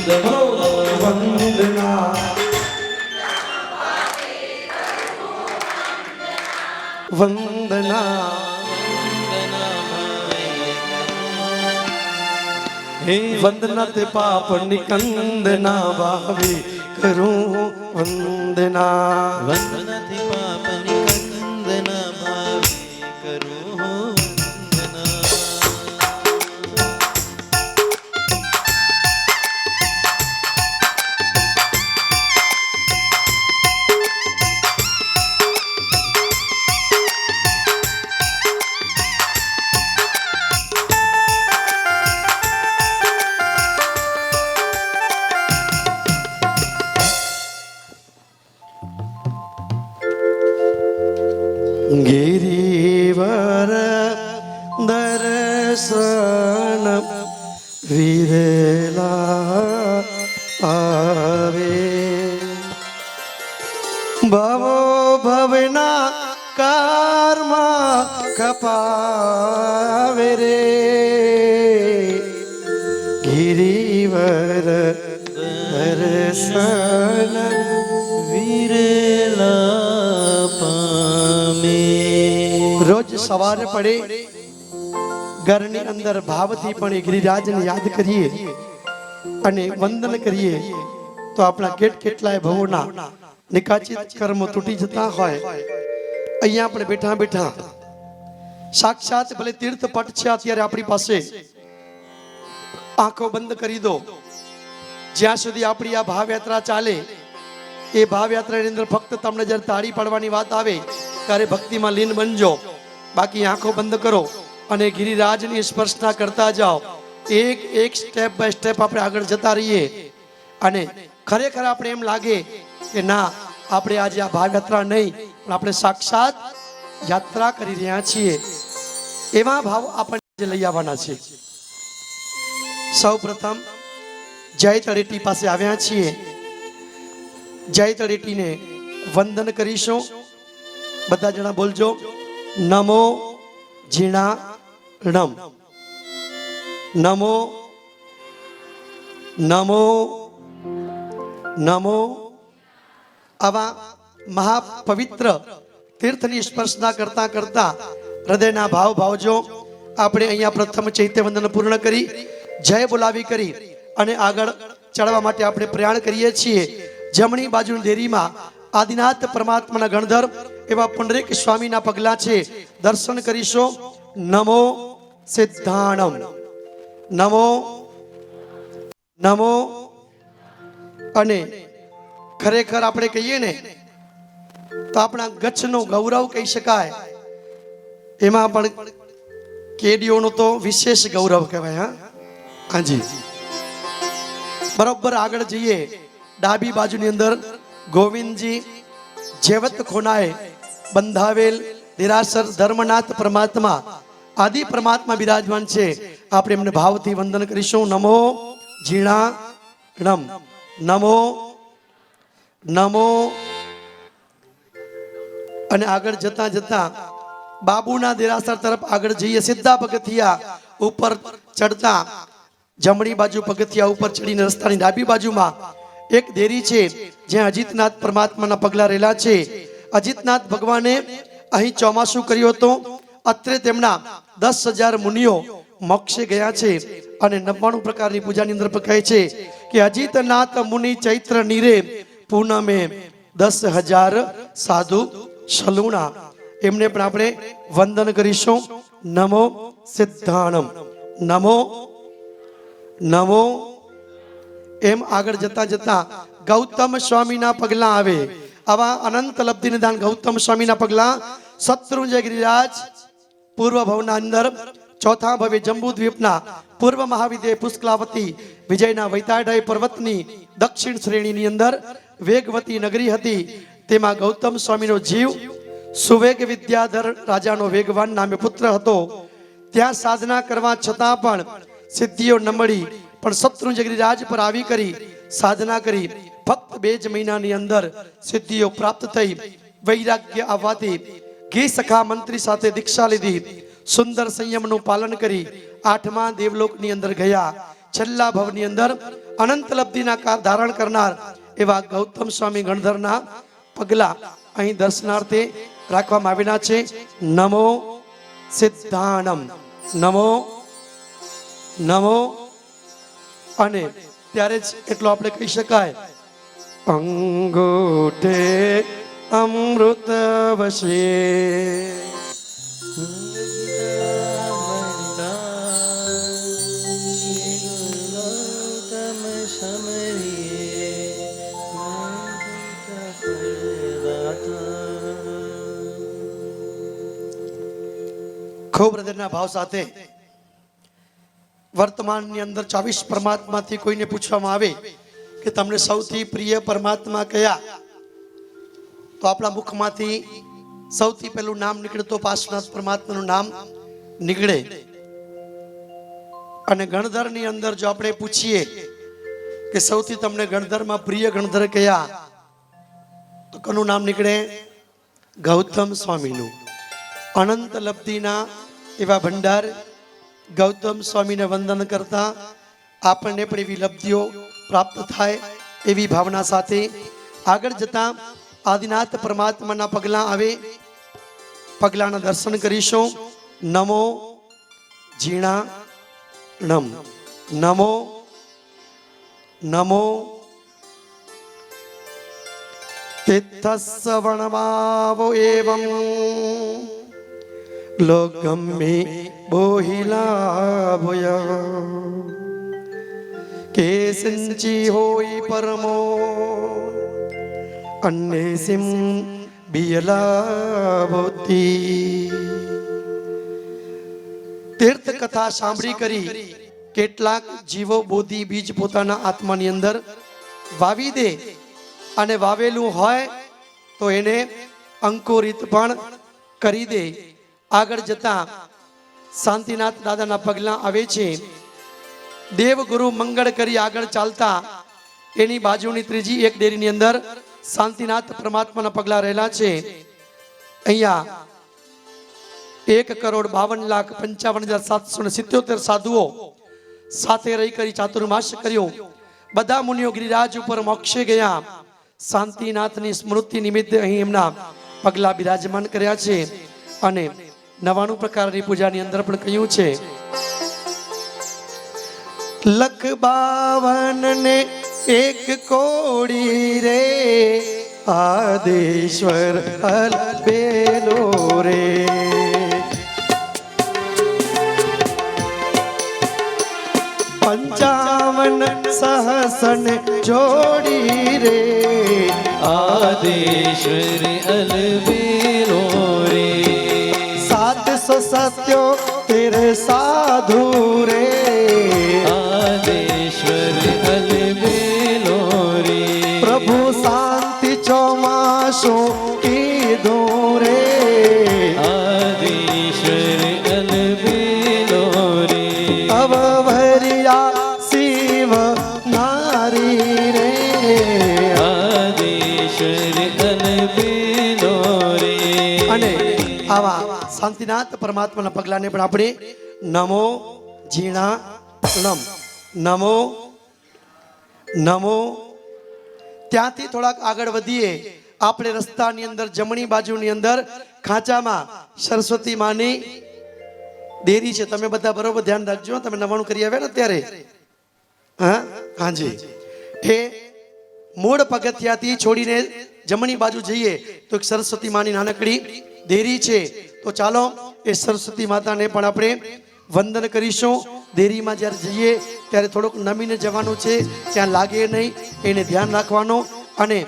વંદના વંદના હે વંદના તે પાપ નિકંદના ભાવે કરું વંદના વંદના થી પાપ નિકંદના ભાવે કરું વંદના गिरिवर दर्शन विरला आवे भवो भवना कर्मा कपावे रे गिरिवर दर्शन વિરલા પામે રોજ સવારે પડે ઘરની અંદર ભાવથી પણ ગિરિરાજને યાદ કરીએ અને વંદન કરીએ તો આપણા કેટલાય ભવોના નિકાચિત કર્મો તૂટી જતા હોય. અહીંયા આપણે બેઠા બેઠા સાક્ષાત ભલે તીર્થ પટ છે અત્યારે આપણી પાસે, આંખો બંધ કરી દો. જ્યાં સુધી આપણી આ ભાવયાત્રા ચાલે એ ભાવયાત્રાની અંદર ફક્ત તમને જ્યારે તાળી પાડવાની વાત આવે ત્યારે ભક્તિમાં લીન બનજો. બાકી આંખો બંધ કરો અને ગિરિરાજની સ્પર્શના કરતા જાઓ. એક એક સ્ટેપ બાય સ્ટેપ આપણે આગળ જતા રહીએ અને ખરેખર આપણે એમ લાગે કે ના, આપણે આજે આ ભાવયાત્રા નહીં પણ આપણે સાક્ષાત યાત્રા કરી રહ્યા છીએ. એવા ભાવ આપણને લઈ આવવાના છે. સૌ પ્રથમ જય તળેટી પાસે આવ્યા છીએ. જય તળેટીને વંદન કરીશું. બધા જણા બોલજો, નમો ઝીણાણમ, નમો નમો નમો. આવા મહાપવિત્ર તીર્થની સ્પર્શના કરતા કરતા હૃદયના ભાવ ભાવજો. આપણે અહીંયા પ્રથમ ચૈત્ય વંદન પૂર્ણ કરી જય બોલાવી કરી અને આગળ ચડવા માટે આપણે પ્રયાણ કરીએ છીએ. જમણી બાજુની દેરીમાં આદિનાથ પરમાત્માના ગણધર એવા પુંડરીક સ્વામીના પગલા છે, દર્શન કરીશું. નમો સિદ્ધાણમ, નમો નમો. અને ખરેખર આપણે કહીએ ને તો આપણા ગચ્છનું ગૌરવ કહી શકાય. એમાં પણ કેડીઓનું તો વિશેષ ગૌરવ કહેવાય. હાજી, બરોબર આગળ જઈએ. ડાબી બાજુની અંદર ગોવિંદજી જેવત ખોનાએ બંધાવેલ દેરાસર ધર્મનાથ પરમાત્મા આદિ પરમાત્મા બિરાજમાન છે. આપણે એમને ભાવથી વંદન કરીશું. નમો ઝીણાણમ, નમો નમો. અને આગળ જતા જતા બાબુના દેરાસર તરફ આગળ જઈએ. સીધા પગથિયા ઉપર ચડતા જમણી બાજુ પગથિયા ઉપર ચડીને રસ્તાની ડાબી બાજુમાં એક દેરી છે જ્યાં અજીતનાથ પરમાત્માના પગલા રહેલા છે. અજીતનાથ ભગવાને અહીં ચોમાસું કર્યું હતું. અત્રે તેમના 10,000 મુનિઓ મોક્ષે ગયા છે અને 99 પ્રકારની પૂજાની અંદર કહે છે કે અજીતનાથ મુનિ ચૈત્ર નીરે પૂનમે 10,000 સાધુ સલુણા. એમને પણ આપણે વંદન કરીશું. નમો સિદ્ધાણમ, નમો નમો. એમ આગળ જતા જતા ગૌતમ સ્વામીના પગલા આવે. આવા અનંત લબ્ધિ નિદાન ગૌતમ સ્વામીના પગલા શત્રુંજય ગિરિરાજ પૂર્વ ભવના અંદર ચોથા ભવે જંબુ દ્વીપના પૂર્વ મહાવિદ્ય પુષ્કલાવતી વિજયના વૈતાઢય પર્વતની દક્ષિણ શ્રેણીની અંદર વેગવતી નગરી હતી. તેમાં ગૌતમ સ્વામીનો જીવ સુવેગ વિદ્યાધર રાજાનો વેગવાન નામે પુત્ર હતો. ત્યાં સાધના કરવા છતાં પણ સિદ્ધિઓ ન મળી, પણ શત્રુંજય ગિરિરાજ પર આવી કરી સાધના કરી ફક્ત 2 જ મહિનાની અંદર સિદ્ધિઓ પ્રાપ્ત થઈ. વૈરાગ્ય આવવાથી ઘી સખા મંત્રી સાથે દીક્ષા લીધી. સુંદર સંયમનું પાલન કરી 8મા દેવલોકની અંદર ગયા. છેલ્લા ભવની અંદર અનંત લબ્ધિના કાર ધારણ કરનાર એવા ગૌતમ સ્વામી ગણધરના પગલા અહીં દર્શનાર્થે રાખવામાં આવેલા છે. નમો સિદ્ધાણમ, નમો નમો. અને ત્યારે જ એટલો આપણે કહી શકાય, અંગૂઠે અમૃત વસે. ખૂબ હૃદયના ભાવ સાથે વર્તમાનની અંદર 24 પરમાત્માથી કોઈને પૂછવામાં આવે કે તમને સૌથી પ્રિય પરમાત્મા કયા, તો આપણા મુખમાંથી સૌથી પહેલું નામ નીકળે તો પાર્શ્વનાથ પરમાત્માનું નામ નીકળે. અને ગણધરની અંદર જો આપણે પૂછીએ કે સૌથી તમને ગણધરમાં પ્રિય ગણધર કયા, તો કોનું નામ નીકળે? ગૌતમ સ્વામીનું. અનંત લબ્ધિના એવા ભંડાર ગૌતમ સ્વામીને વંદન કરતા આપણને પણ એવી લબ્ધિઓ પ્રાપ્ત થાય એવી ભાવના સાથે આગળ જતા આદિનાથ પરમાત્માના પગલા આવે, પગલાના દર્શન કરીશું. નમો ઝીણા નમ, નમો નમો. તીર્થસ્વણમાવો એવં લોકમ્મે બોહિલાભય કેસંચી હોય પરમો અન્નેસિમ બિયલાભોતી. તીર્થ કથા સાંભળી કરી કેટલાક જીવો બોધી બીજ પોતાના આત્માની અંદર વાવી દે અને વાવેલું હોય તો એને અંકુરિત પણ કરી દે. આગળ જતા શાંતિનાથ દાદાના પગલા આવે છે. દેવગુરુ મંગળ કરી આગળ ચાલતા એની બાજુની ત્રીજી એક ડેરીની અંદર શાંતિનાથ પરમાત્માના પગલા રહેલા છે. અહીંયા 1,52,55,777 સાધુઓ સાથે રહી કરી ચાતુર્માસ કર્યો. બધા મુનિઓ ગિરિરાજ ઉપર મોક્ષે ગયા. શાંતિનાથની સ્મૃતિ નિમિત્તે અહીં એમના પગલા બિરાજમાન કર્યા છે. અને 99 પ્રકારની પૂજાની અંદર પણ કહ્યું છે, 1,52 ને 1 કોડી રે આદેશ્વર અલબેલો રે. 55 સહસન જોડી રે આદેશ્વર અલબેલો રે. 777 સાધુ રે આદેશ્વર અલબેલો રે. પ્રભુ શાંતિ ચોમાસું કીધું રે આદેશ્વર અલબેલો રે. અવભર્યા શિવ નારી રે આદેશ્વર અલબેલો રે. અને આવા શાંતિનાથ પરમાત્માના પગલાને પણ આપણે નમો ઝીણા નમ, નમો નમો. ત્યાંથી થોડાક આગળ વધીએ. આપણે રસ્તાની અંદર જમણી બાજુની અંદર ખાંચામાં સરસ્વતી માની દેરી છે. તમે બધા બરોબર ધ્યાન રાખજો, તમે 99 કરી આવ્યા ને ત્યારે. હા હાજી. એ મૂળ પગથિયાથી છોડીને જમણી બાજુ જઈએ તો એક સરસ્વતી માની નાનકડી દેરી છે. તો ચાલો એ સરસ્વતી માતાને પણ આપણે વંદન કરીશું. દેરીમાં જ્યારે જઈએ ત્યારે થોડુંક નમીને જવાનું છે, ત્યાં લાગે નહીં એને ધ્યાન રાખવાનું. અને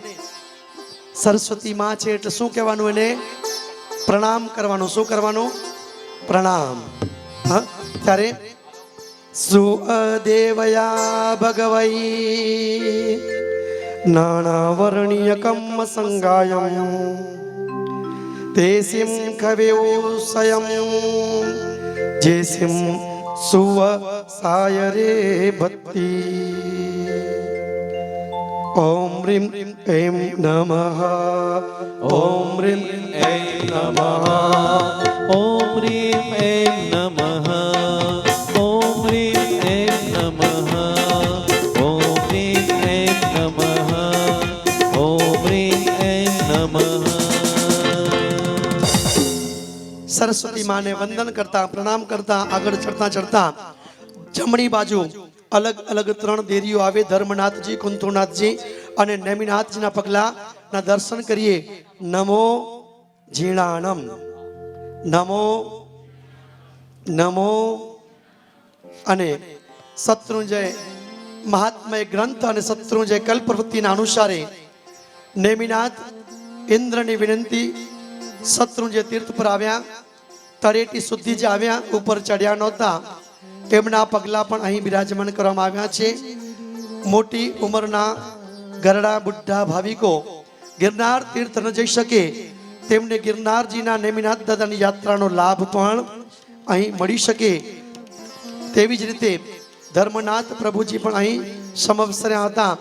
સરસ્વતી માં છે એટલે શું કહેવાનું? એને પ્રણામ કરવાનું. શું કરવાનું? પ્રણામ. હા, ત્યારે સુઅદેવયા ભગવઈ નાણાવર્ણ્ય કમ્મ સંગાયમ તેસિમ ખવેઉસયમ જેસિમ સુવ સાયરે ભક્તિ. ઓમ રીમ એમ નમઃ, ઓમ રીમ એમ નમઃ, ઓમ રીમ એમ નમઃ, ઓમ રીમ એમ નમઃ, ઓમ સરસ્વતી માને વંદન કરતા પ્રણામ કરતા આગળ ચડતા ચડતા જમણી બાજુ અલગ અલગ 3 દેરીઓ આવે. ધર્મનાથજી, કુંથુનાથજી અને નેમિનાથજીના પગલાના દર્શન કરીએ. નમો ઝીણાણમ, નમો નમો. અને શત્રુંજય મહાત્મય ગ્રંથ અને શત્રુંજય કલ્પવૃત્તિના અનુસારે નેમિનાથ ઇન્દ્રની વિનંતી શત્રુંજય તીર્થ પર આવ્યા. તળેટી સુધી જ આવ્યા, ઉપર ચડ્યા નહોતા. તેમના પગલા પણ અહીં બિરાજમાન કરવામાં આવ્યા છે. મોટી ઉંમરના ગરડા બુઢા ભાવિકો ગિરનાર તીર્થ ન જઈ શકે તેમને ગિરનારજીના નેમિનાથ દાદાની યાત્રાનો લાભ પણ અહીં મળી શકે. તેવી જ રીતે ધર્મનાથ પ્રભુજી પણ અહીં સમવસર્યા હતા.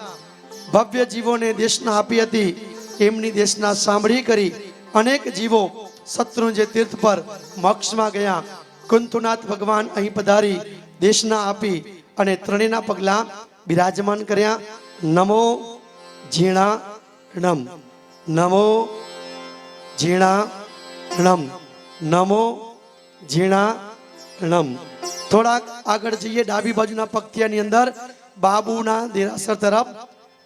ભવ્ય જીવોને દેશના આપી હતી. એમની દેશના સાંભળી કરી અનેક જીવો શત્રુંજય તીર્થ પર મોક્ષમાં ગયા. કુંથુનાથ ભગવાન અહીં પધારી દેશના આપી અને ત્રણેયના પગલા બિરાજમાન કર્યા. નમો ઝીણાણમ, નમો ઝીણાણમ, નમો ઝીણાણમ. થોડાક આગળ જઈએ, ડાબી બાજુના પગથિયાની અંદર બાબુના દેરાસર તરફ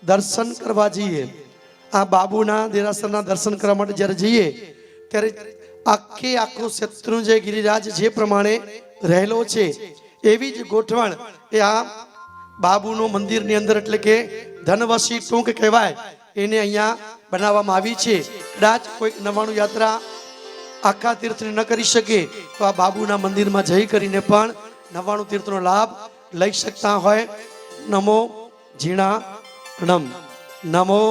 દર્શન કરવા જઈએ. આ બાબુના દેરાસરના દર્શન કરવા માટે જ્યારે જઈએ ત્યારે આખો શત્રુંજય ગિરિરાજ જે પ્રમાણે રહેલો છે એવી જ ગોઠવણ એ આ બાબુનું મંદિરની અંદર, એટલે કે ધનવસી ટૂંક કહેવાય, એને અહીંયા બનાવવામાં આવી છે. કદાચ કોઈક 99 યાત્રા આખા તીર્થને ન કરી શકે તો આ બાબુના મંદિરમાં જઈ કરીને પણ 99 તીર્થનો લાભ લઈ શકતા હોય. નમો ઝીણાણમ, નમો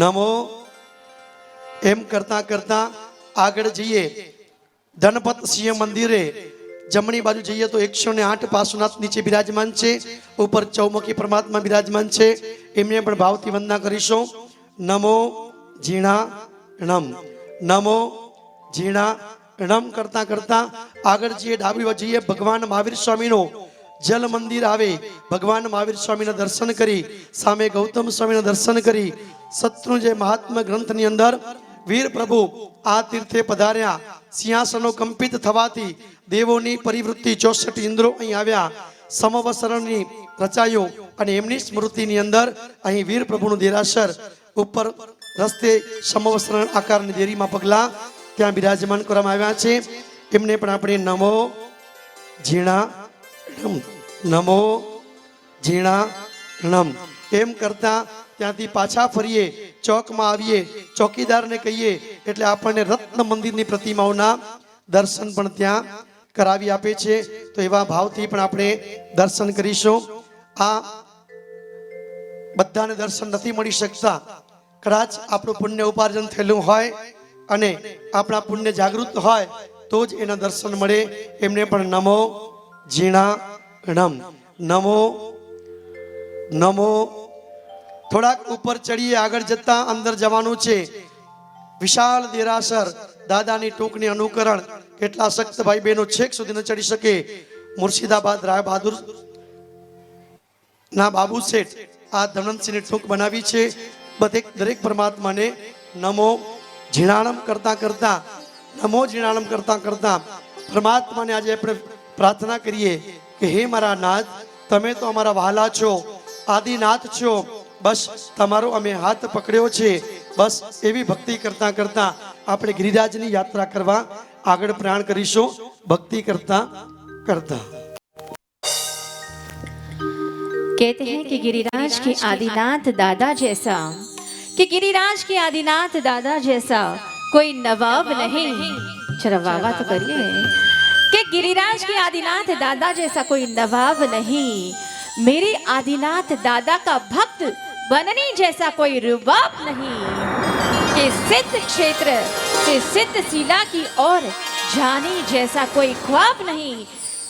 નમો. એમ કરતા કરતા આગળ જઈએ. ધનપત સિંહ મંદિરે જમણી બાજુ જઈએ તો 108 પાર્શ્વનાથ નીચે બિરાજમાન છે. ઉપર ચૌમુખી પરમાત્મા બિરાજમાન છે. એમને પણ ભાવથી વંદના કરીશું. નમો ઝીણાણમ, નમો ઝીણાણમ કરતા કરતા આગળ જઈએ. ડાબી બાજુ જઈએ. ભગવાન મહાવીર સ્વામીનો જલ મંદિર આવે. ભગવાન મહાવીર સ્વામીના દર્શન કરી સામે ગૌતમ સ્વામીના દર્શન કરી શત્રુંજય મહાત્મા ગ્રંથની અંદર વીર પ્રભુ આ તીર્થે પધાર્યા. સિંહાસનો કંપિત થવાથી દેવોની પરિવૃત્તિ 64 ઇન્દ્રો અહીં આવ્યા. સમવસરણની રચાયું અને એમની સ્મૃતિની અંદર અહીં વીર પ્રભુનું દેરાસર ઉપર રસ્તે સમવસરણ આકારની દેરીમાં પગલા ત્યાં બિરાજમાન કરવામાં આવ્યા છે. એમને પણ આપણે નમો ઝીણાણમ, નમો ઝીણાણમ એમ કરતા ત્યાંથી પાછા ફરીએ, ચોકમાં આવીએ. ચોકીદારને કહીએ એટલે આપણને રત્ન મંદિરની પ્રતિમાઓના દર્શન પણ ત્યાં કરાવી આપે છે. તો એવા ભાવથી પણ આપણે દર્શન કરીશું. આ બધાને દર્શન નથી મળી શકતા. કદાચ આપણું પુણ્ય ઉપાર્જન થયેલું હોય અને આપણા પુણ્ય જાગૃત હોય તો જ એના દર્શન મળે. એમને પણ નમો ઝીણાણમ, નમો નમો. થોડાક ઉપર ચડીએ. આગળ જતા અંદર જવાનું છે. વિશાળ દેરાસર દાદાની ટૂંકની અનુકરણ કેટલા સખ્ત ભાઈ બહેનો છેક સુધી ન ચડી શકે. મુર્શિદાબાદ રાય બહાદુર ના બાબુ શેઠ આ ધનંતસિંહની ટૂંક બનાવી છે. દરેક પરમાત્માને નમો ઝીણાણમ કરતા કરતા, નમો ઝીણાણમ કરતા કરતા પરમાત્માને આજે આપણે પ્રાર્થના કરીએ કે હે મારા નાથ, તમે તો અમારા વહાલા છો, આદિનાથ છો. બસ તમારો અમે હાથ પકડ્યો છે. બસ એવી ભક્તિ કરતા કરતા આપણે ગિરિરાજની યાત્રા કરવા આગળ પ્રયાણ કરીશું. ભક્તિ करता करता कहते हैं कि गिरिराज के आदिनाथ दादा जैसा, कि गिरिराज के आदिनाथ दादा जैसा कोई नवाब नहीं. जरा वाह तो करिए कि गिरिराज के आदिनाथ दादा जैसा कोई नवाब नहीं. मेरे आदिनाथ दादा का भक्त बनने जैसा कोई रुबाब नहीं. कि सिद्ध क्षेत्र से सिद्ध शिला की ओर जाने जैसा कोई ख्वाब नहीं.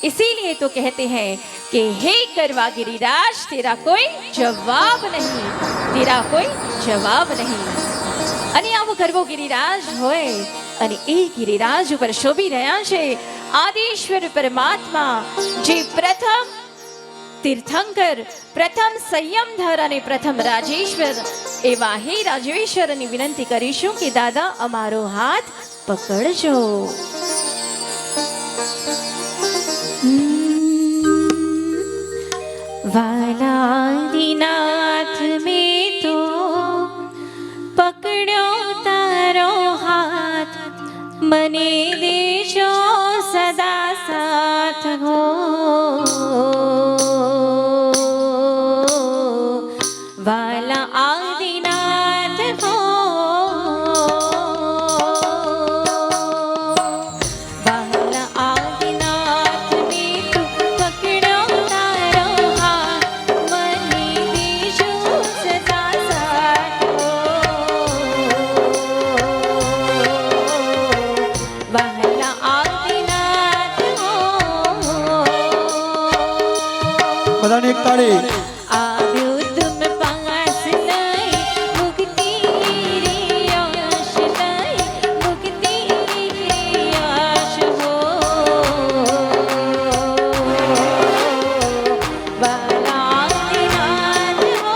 इसीलिए तो कहते हैं कि हे गरवा गिरिराज, तेरा कोई जवाब नहीं, तेरा कोई जवाब नहीं. અને આવો ગરવો ગિરિરાજ હોય અને એ ગિરિરાજ ઉપર શોભી રહ્યા છે આદિશ્વર પરમાત્મા, જે પ્રથમ તીર્થંકર, પ્રથમ સંયમધર અને પ્રથમ રાજેશ્વર. એવા હે રાજેશ્વરની વિનંતી કરીશું કે દાદા અમારો હાથ પકડજો. વાલાદીનાથ મેં તો પકડ્યો તારો હાથ, મને દેજો સદા સાથ હો. વાલા આદિનાથ હો, વાલા આદિનાથ મેં તો પકડ્યો તારો હાથ, મને દેજો સદા સાથ હો. વાલા આદિનાથ હો. બધાની એક તાળી. આવ્યું તુમ પાસ લઈ, મુક્તિ રે આશ લઈ, મુક્તિ રે આશ હો. વાલા આદિનાથ હો.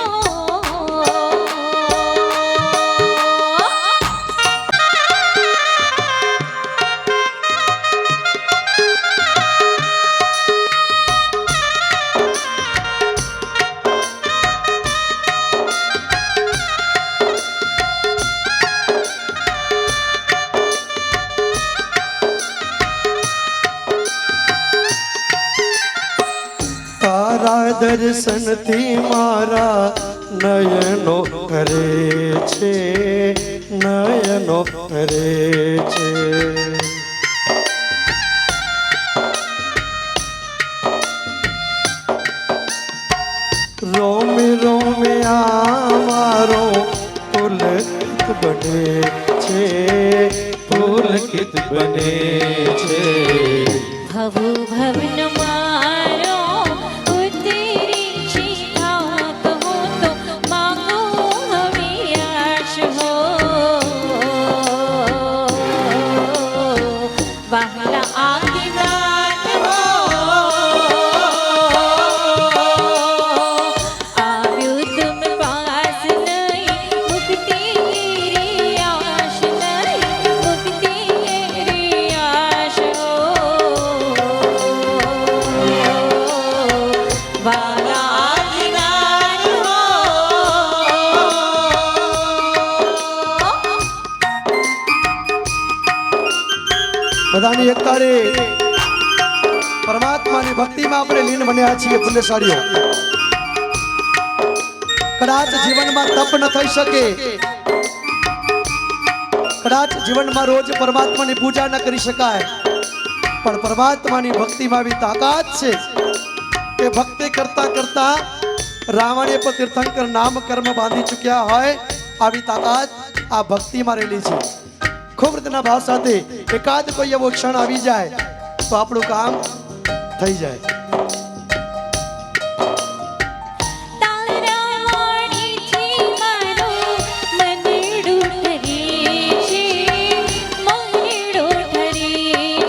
તારા દર્શનથી મારા નયનો હરે છે, નયનો હરે છે. રોમે રોમે આ મારો પુલકિત બને છે, પુલકિત બને છે. ભવ ભવન મારો ઉતરી શિખા કહો તો માગો હવે આશ હો. વાલા આદિનાથ હો. આવ્યું તુમ પાસ લઈ, મુક્તિ રે આશ લઈ, મુક્તિ રે આશ હો. વાલા આદિનાથ હો. બધાની એક તાળી. પરમાત્માની ભક્તિમાં આપણે લીન બન્યા છીએ પુણ્યશાળીઓ. કદાચ જીવનમાં તપ ન થઈ શકે, કદાચ જીવનમાં રોજ પરમાત્માની પૂજા ન કરી શકાય, પણ પરમાત્માની ભક્તિમાં આવી તાકાત છે કે ભક્તિ કરતા કરતા રાવણે પર તીર્થંકર નામ કર્મ બાંધી ચૂક્યા હોય આવી તાકાત આ ભક્તિમાં રહેલી છે. ખૂબ રીતના ભાવ સાથે એકાદ કોઈ એવો ક્ષણ આવી જાય તો આપણું કામ થઈ જાય. તારા વાણીથી મારું મનડું ઠરે છે, મનડું ઠરે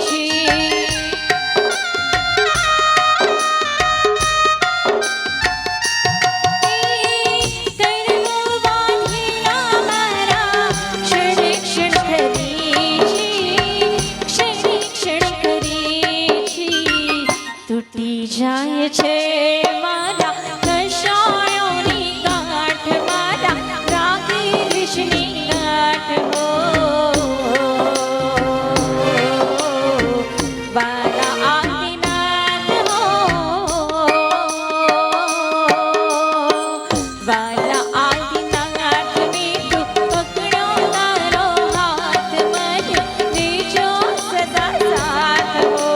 છે. કર્મો બાંધેલા મારા ક્ષણે ક્ષણ ઠરે છે, ક્ષણે ક્ષણ કરે છે. તૂટી જાય છે મારા કશાયોની ગાંઠ, મારા રાગે વિષની ગાંઠ હો. વાલા આદિનાથ હો. વાલા આદિનાથ મેં તો પકડ્યો તારો હાથ, મને દેજો સદા સાથ હો.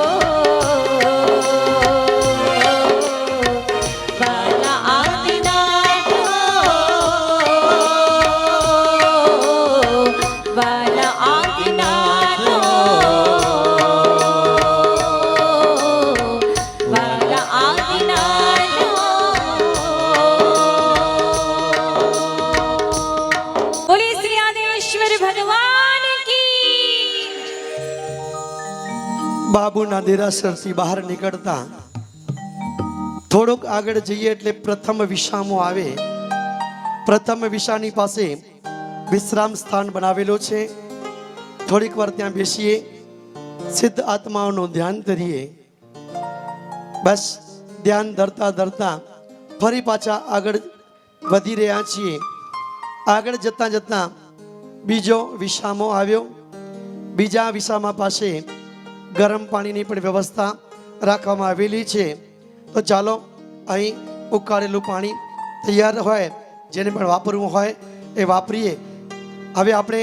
વાલા આદિનાથ હો. વાલા આદિનાથ હો. વાલા આદિનાથ હો. બોલી શ્રી આદેશ્વર ભગવાન કી. બાબુના દેરાસરથી બહાર નીકળતા થોડોક આગળ જઈએ એટલે પ્રથમ વિસામો આવે. પ્રથમ વિસાની પાસે વિશ્રામ સ્થાન બનાવેલો છે. થોડીક વાર ત્યાં બેસીએ, સિદ્ધ આત્માઓનું ધ્યાન કરીએ. બસ ધ્યાન ધરતા ધરતા ફરી પાછા આગળ વધી રહ્યા છીએ. આગળ જતા જતા બીજો વિસામો આવ્યો. બીજા વિસામા પાસે ગરમ પાણીની પણ વ્યવસ્થા રાખવામાં આવેલી છે. તો ચાલો અહીં ઉકાળેલું પાણી તૈયાર હોય, જેને પણ વાપરવું હોય એ વાપરીએ. હવે આપણે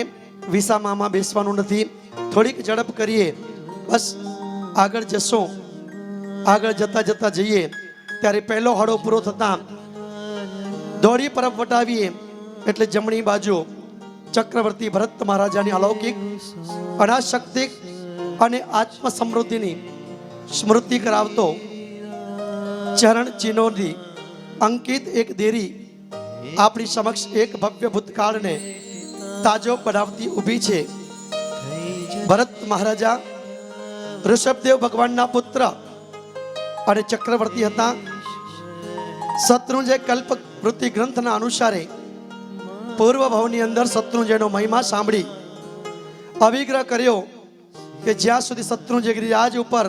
વિસામામાં બેસવાનું નથી, થોડીક ઝડપ કરીએ. બસ આગળ જશો. આગળ જતા જતા જઈએ ત્યારે પહેલો હળો પૂરો થતા દોડી પરબ વટાવીએ એટલે જમણી બાજુ ચક્રવર્તી ભરત મહારાજાની અલૌકિક અનાશક્તિ અને આત્મ સમૃદ્ધિની સ્મૃતિ કરાવતો ચરણ ચિહ્નોથી અંકિત એક દેરી આપણી સમક્ષ એક ભવ્ય ભૂતકાળને તાજો બનાવતી ઊભી છે. ભરત મહારાજા ઋષભદેવ ભગવાનના પુત્ર અને ચક્રવર્તી હતા. શત્રુંજય કલ્પ વૃત્તિ ગ્રંથના અનુસારે પૂર્વ ભાવની અંદર શત્રુંજયનો મહિમા સાંભળી અવિગ્રહ કર્યો કે જ્યાં સુધી શત્રુંજય ગિરિરાજ ઉપર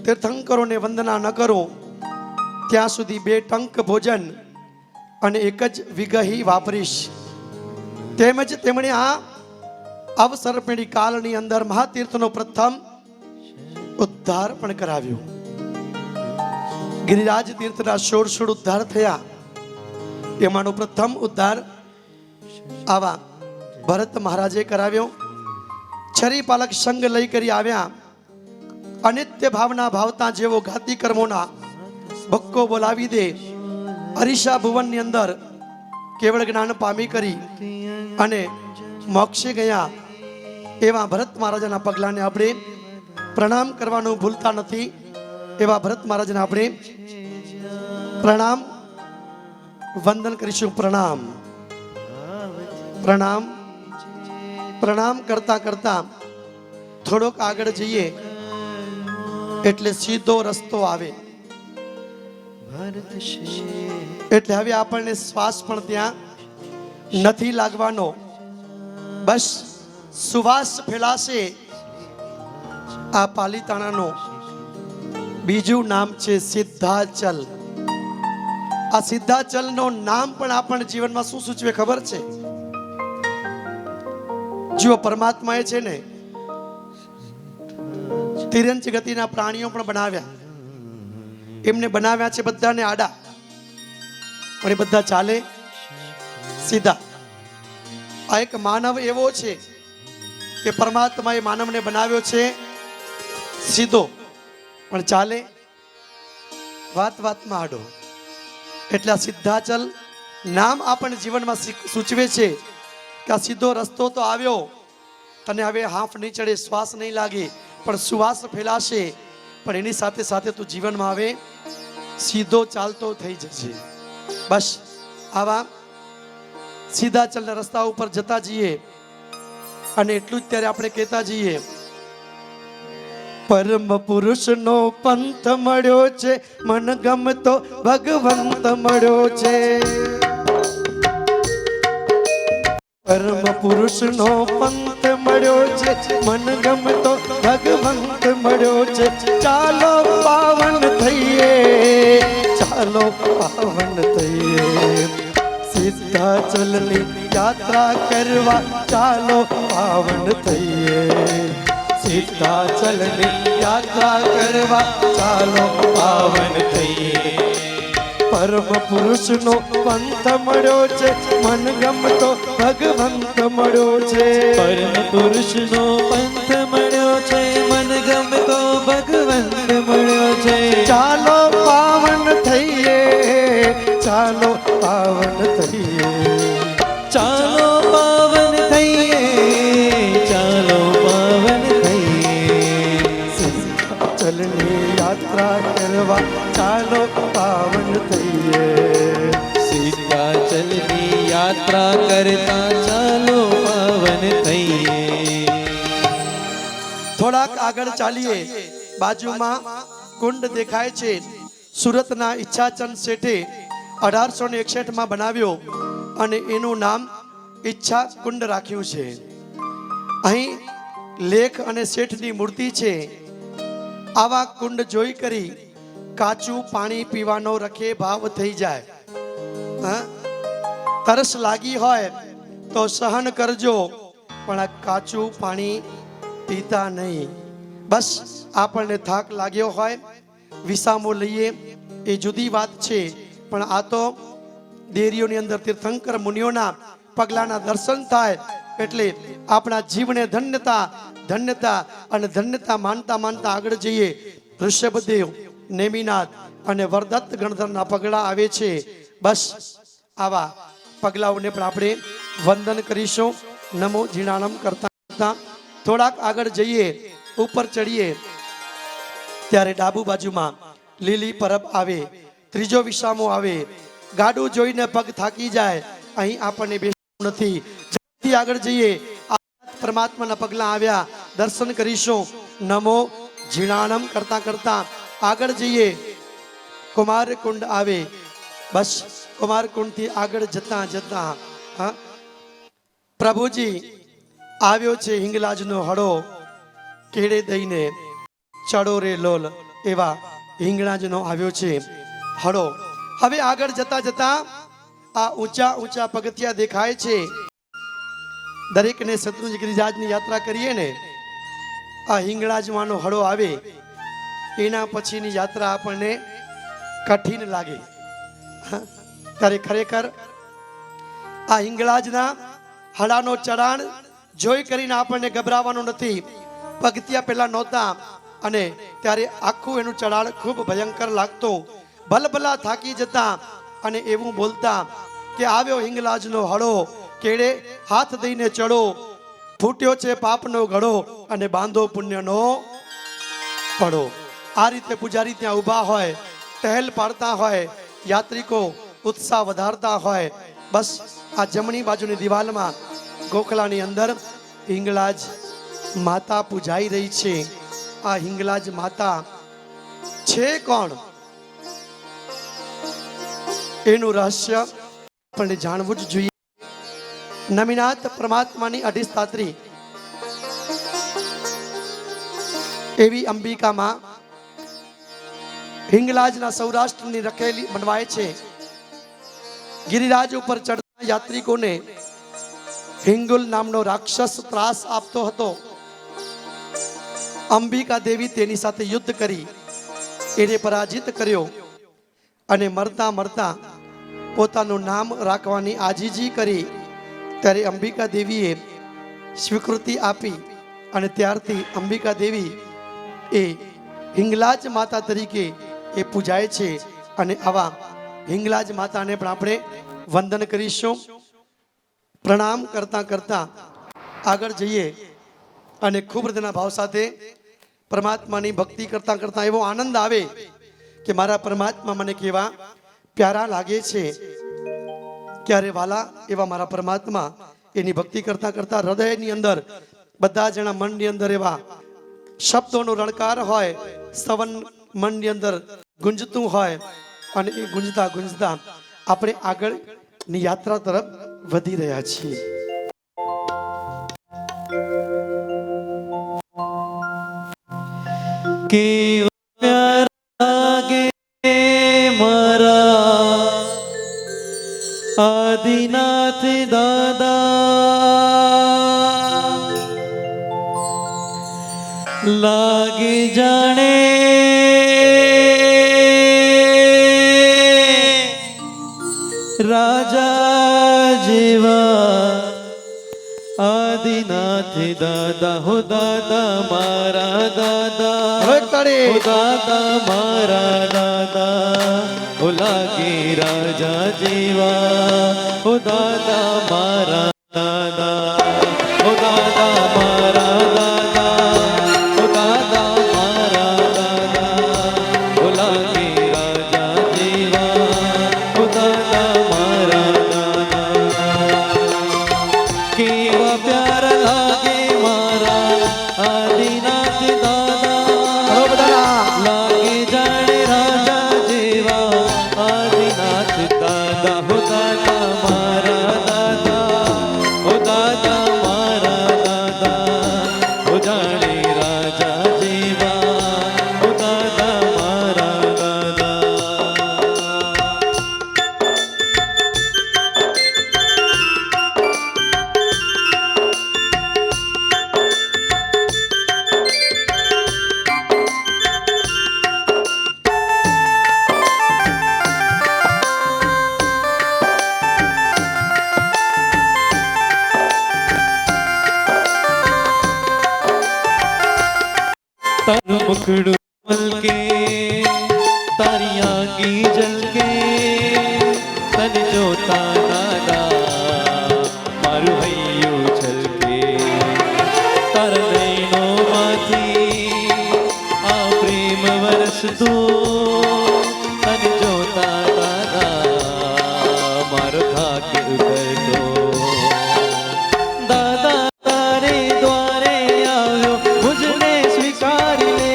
તીર્થંકરોને વંદના ન કરો ત્યાં સુધી 2 ટંક ભોજન અને 1 જ વિગહી વાપરીશ. તેમજ તેમણે આ અવસર પેઢી કાળની અંદર મહાતીર્થનો પ્રથમ ઉદ્ધાર પણ કરાવ્યો. ગિરિરાજ તીર્થના 16 ઉદ્ધાર થયા. એમાંનો પ્રથમ ઉદ્ધાર આવા ભરત મહારાજે કરાવ્યો. છરીપાલક સંગ લઈ કરી આવ્યા. અનિત્ય ભાવના ભાવતા જેવો ઘાતી કર્મોના ભક્કો બોલાવી દે. હરીશા ભુવનની અંદર કેવળ જ્ઞાન પામી કરી અને મોક્ષે ગયા એવા ભરત મહારાજાના પગલાને આપણે પ્રણામ કરવાનું ભૂલતા નથી. એવા ભરત મહારાજને આપણે પ્રણામ વંદન કરીશું. પ્રણામ પ્રણામ પ્રણામ કરતા કરતા થોડોક આગળ જઈએ એટલે સીધો રસ્તો આવે. એટલે હવે આપણને શ્વાસ પણ ત્યાં નથી લાગવાનો. બસ સુવાસ ફેલાશે. આ પાલીતાણાનો બીજું નામ છે સિદ્ધાચલ. આ સિદ્ધાચલનો નામ પણ આપણને જીવનમાં શું સૂચવે ખબર છે? જો પરમાત્માએ છે ને તિરંજ ગતિના પ્રાણીઓ પણ બનાવ્યા. એમને બનાવ્યા છે બધાને આડા, પણ એ બધા ચાલે સીધા. આ એક માનવ એવો છે કે પરમાત્માએ માનવને બનાવ્યો છે સીધો, પણ ચાલે વાત વાતમાં આડો. એટલે આ સિદ્ધાચલ નામ આપણને જીવનમાં સૂચવે છે કે આ સીધો રસ્તો તો આવ્યો, તને હવે હાંફ નહીં ચડે, શ્વાસ નહીં લાગે, પણ સુવાસ ફેલાશે. પણ એની સાથે સાથે તું જીવનમાં હવે સીધો ચાલતો થઈ જશે. બસ આવા સિદ્ધાચલના રસ્તા ઉપર જતા જઈએ અને એટલું જ ત્યારે આપણે કહેતા જઈએ, પરમ પુરુષનો પંથ મળ્યો છે, મન ગમતો ભગવંત મળ્યો છે. પરમ પુરુષનો પંથ મળ્યો છે, મન ગમતો ભગવંત મળ્યો છે. ચાલો પાવન થઈએ, ચાલો પાવન થઈએ, સિદ્ધાચલની યાત્રા કરવા ચાલો પાવન થઈએ. સિદ્ધાચલની યાત્રા કરવા ચાલો પાવન થઈએ. પરમ પુરુષનો પંથ મળ્યો છે, મન ગમતો ભગવંત મળ્યો છે. પરમ પુરુષનો પંથ મળ્યો છે, મન ગમતો ભગવંત મળ્યો છે. ચાલો પાવન થઈએ, ચાલો પાવન થઈએ, ચાલો પાવન થઈએ, ચાલો પાવન થઈએ. સિદ્ધાચલની યાત્રા કરવા ચાલો પાવન થઈએ. સિદ્ધાચલની યાત્રા કરતા ચાલો પાવન થઈએ. થોડાક આગળ ચાલીએ, બાજુમાં કુંડ દેખાય છે. સુરતના ઈચ્છાચંદ શેઠે 1861 બનાવ્યો અને એનું નામ ઈચ્છા કુંડ રાખ્યું છે. અહીં લેખ અને શેઠની મૂર્તિ છે. આવા કુંડ જોઈ કરી કાચું પાણી પીવાનો રખે ભાવ થઈ જાય. હા? તરસ લાગી હોય તો સહન કરજો, પણ આ કાચું પાણી પીતા નહીં. બસ આપણને થાક લાગ્યો હોય, વિસામો લઈએ એ જુદી વાત છે, પણ આ તો દેરીઓની અંદર તીર્થંકર મુનિઓના પગલાના દર્શન થાય એટલે આપણા જીવને ધન્યતા ધન્યતા અને ધન્યતા માનતા માનતા આગળ જઈએ. ઋષભદેવ, નેમિનાથ અને વરદત્ત ગણધરના પગલા આવે છે. બસ આવા પગલાઓને પણ આપણે વંદન કરીશું. નમો જીણાનમ કરતા કરતા થોડાક આગળ જઈએ, ઉપર ચડીએ ત્યારે ડાબુ બાજુમાં લીલી પરબ આવે, ત્રીજો વિસામો આવે. ગાડું જોઈને પગ થાકી જાય, અહીં આપણને બેસવું નથી. જલ્દી આગળ જઈએ, પરમાત્માના પગલા આવ્યા, દર્શન કરીશું. નમો જીણાનમ કરતા કરતા આગળ જઈએ, કુમાર કુંડ આવે. બસ કુમાર કુંડ થી આગળ જતા જતા હા પ્રભુજી આવ્યો છે હિંગલાજનો હડો, કેડે દઈને ચડો રે લોલ. એવા હિંગળાજનો આવ્યો છે હડો. હવે આગળ જતા જતા આ ઊંચા ઊંચા પગથિયા દેખાય છે. દરેકને શત્રુંજ ગિરિરાજની યાત્રા કરીએ ને, આ હિંગળાજમાંનો હડો આવે એના પછીની યાત્રા આપણને કઠિન લાગે. ત્યારે ખરેખર આ હિંગળાજના હડાનો ચઢાણ જોઈ કરીને આપણને ગભરાવાનું નથી. પગથિયા પેલા નહોતા અને ત્યારે આખું એનું ચઢાણ ખૂબ ભયંકર લાગતું. ભલભલા થાકી જતા અને એવું બોલતા કે આવ્યો હિંગલાજનો હડો, કેડે હાથ દઈને ચડો, ફૂટ્યો છે પાપનો ઘડો અને બાંધો પુણ્યનો પડો. આ રીતે પૂજારી ત્યાં ઊભા હોય, ટહેલ પાડતા હોય, યાત્રિકો ઉત્સાહ વધારતા હોય. બસ આ જમણી બાજુની દિવાલમાં ગોખલાની અંદર હિંગલાજ માતા પૂજાઈ રહી છે. આ હિંગલાજ માતા છે કોણ, એનું રહસ્ય આપણને જાણવું જ જોઈએ. નમિનાથ પરમાત્માની અધિષ્ઠાત્રી એવી અંબિકામાં હિંગલાજના સૌરાષ્ટ્રની રખેલી બનવાય છે. ગિરિરાજ ઉપર ચડતા યાત્રિકોને હિંગુલ નામનો રાક્ષસ ત્રાસ આપતો હતો. અંબિકા દેવી તેની સાથે યુદ્ધ કરી એને પરાજિત કર્યો અને મરતા મરતા પોતાનું નામ રાખવાની આજીજી કરી. ત્યારે અંબિકા દેવીએ સ્વીકૃતિ આપી અને ત્યારથી અંબિકા દેવી એ હિંગલાજ માતા તરીકે એ પૂજાય છે. અને આવા હિંગલાજ માતાને પણ આપણે વંદન કરીશું. પ્રણામ કરતા કરતા આગળ જઈએ અને ખૂબ હૃદયના ભાવ સાથે પરમાત્માની ભક્તિ કરતા કરતા એવો આનંદ આવે કે મારા પરમાત્મા મને કેવા પ્યારા લાગે છે. ક્યારે વાલા એવા મારા પરમાત્મા, એની ભક્તિ કરતા કરતા હૃદયની અંદર બધા જણા મનની અંદર એવા શબ્દોનો રણકાર હોય, સ્તવન મનની અંદર ગુંજતું હોય અને એ ગુંજતા ગુંજતા આપણે આગળની યાત્રા તરફ વધી રહ્યા છીએ. કેવા પ્યારા લાગે મારા આદિનાથ દાદા, લાગે જાણે રાજા જેવા. આદિનાથ દાદા હો દાદા મારા દાદા, હો દાદા મારા દાદા, હો લાગે રાજા જેવા. હો દાદા મારા દાદા, હો દાદા મારા દાદા, હો દાદા મારા દાદા, હો લાગે રાજા જેવા. હો દાદા મારા દાદા, કેવા પ્યારા લાગે મારા આદિનાથ દાદા, લાગે જાણે રાજા જેવા. આદિનાથ દાદા હો દાદા મારા દાદા, હો દાદા મારા દાદા, હો તારું મુખડું મલકે તારી આંગી જલકે તને જોતા દાદા મારું હૈયું છલકે તારા નૈનોમાંથી આ પ્રેમ વરસતો તને જોતા દાદા મારો થાક ઉતરતો દાદા તારે દ્વારે આવ્યો મુજને સ્વીકારી લે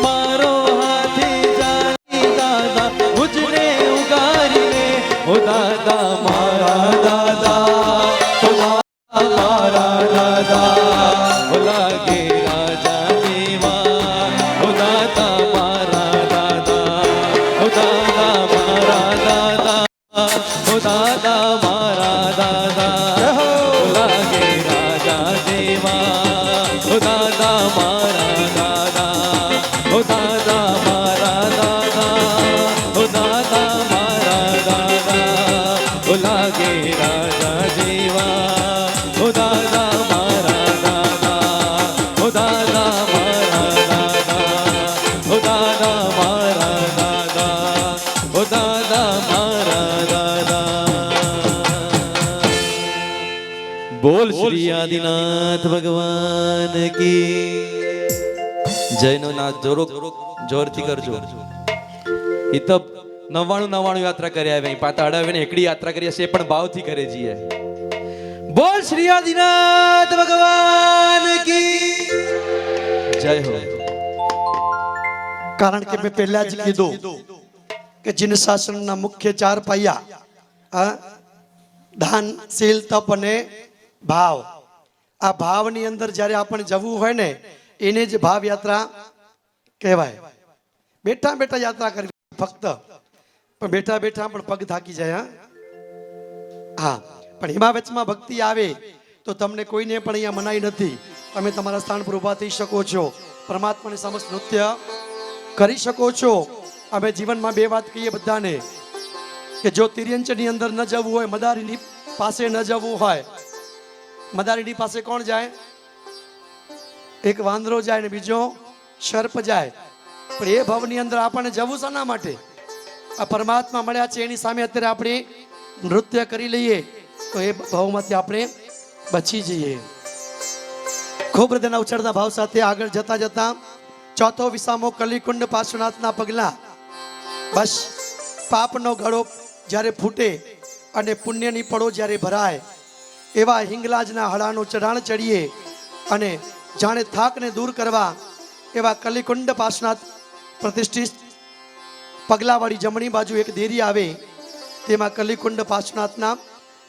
મારો હાથે જાની દાદા મુજને ઉગારી લે ઓ દાદા મારા દાદા ઓ દાદા મારા દાદા ઓ લાગે રાજા જેવા ઓ દાદા મારા દાદા ઓ દાદા મારા દાદા ઓ દાદા મારા દાદા ઓ લાગે રાજા જેવા ઓ દાદા મારા દાદા ઓ દાદા મારા દાદા ઓ દાદા મારા દાદા ઓ લાગે રાજા જેવા ઓ દાદા મારા દાદા ઓ દાદા મારા દાદા ઓ દાદા મારા દાદા ઓ દાદા મારા દાદા બોલ શ્રી આદિનાથ ભગવાન કી જયનો નાથ જોરથી કરજો એ તો 99 યાત્રા કર્યા આવે પાતા અડાવે ને એકડી યાત્રા કરી હશે પણ ભાવથી કરે છીએ બોલ શ્રી આદિનાથ ભગવાન કી જય હો કારણ કે મેં પહેલા જ કીધું કે જીન શાસનના મુખ્ય 4 પાયા દાન શીલ તપ અને ભાવ આ ભાવની અંદર જ્યારે આપણે જવું હોય ને એને જ ભાવ યાત્રા કહેવાય બેઠા બેઠા યાત્રા કરવી ફક્ત પણ બેઠા બેઠા પણ પગ થાકી જાય હા પણ એમાં વચમાં ભક્તિ આવે તો તમને કોઈને પણ અહીંયા મનાઈ નથી તમે તમારા સ્થાન પર ઊભા થઈ શકો છો પરમાત્માની સમક્ષ નૃત્ય કરી શકો છો અમે જીવનમાં 2 વાત કહીએ બધાને કે જો તિર્યંચની અંદર ન જવું હોય મદારીની પાસે ન જવું હોય મદારીની પાસે કોણ જાય એક વાંદરો જાય ને બીજો સર્પ જાય પણ એ ભવની અંદર આપણને જવું શાના માટે આ પરમાત્મા મળ્યા છે એની સામે અત્યારે આપણે નૃત્ય કરી લઈએ તો એ ભાવમાંથી આપણે બચી જઈએ ખૂબ હૃદયના ઉછળતા ભાવ સાથે આગળ જતા જતા ચોથો વિસામો કલિકુંડ પાર્શ્વનાથના પગલા બસ પાપનો ગળો જ્યારે ફૂટે અને પુણ્યની પડો જ્યારે ભરાય એવા હિંગલાજના હળાનું ચઢાણ ચડીએ અને જાણે થાકને દૂર કરવા એવા કલિકુંડ પાર્શ્વનાથ પ્રતિષ્ઠિત પગલાવાળી જમણી બાજુ એક દેરી આવે તેમાં કલિકુંડ પાર્શ્વનાથના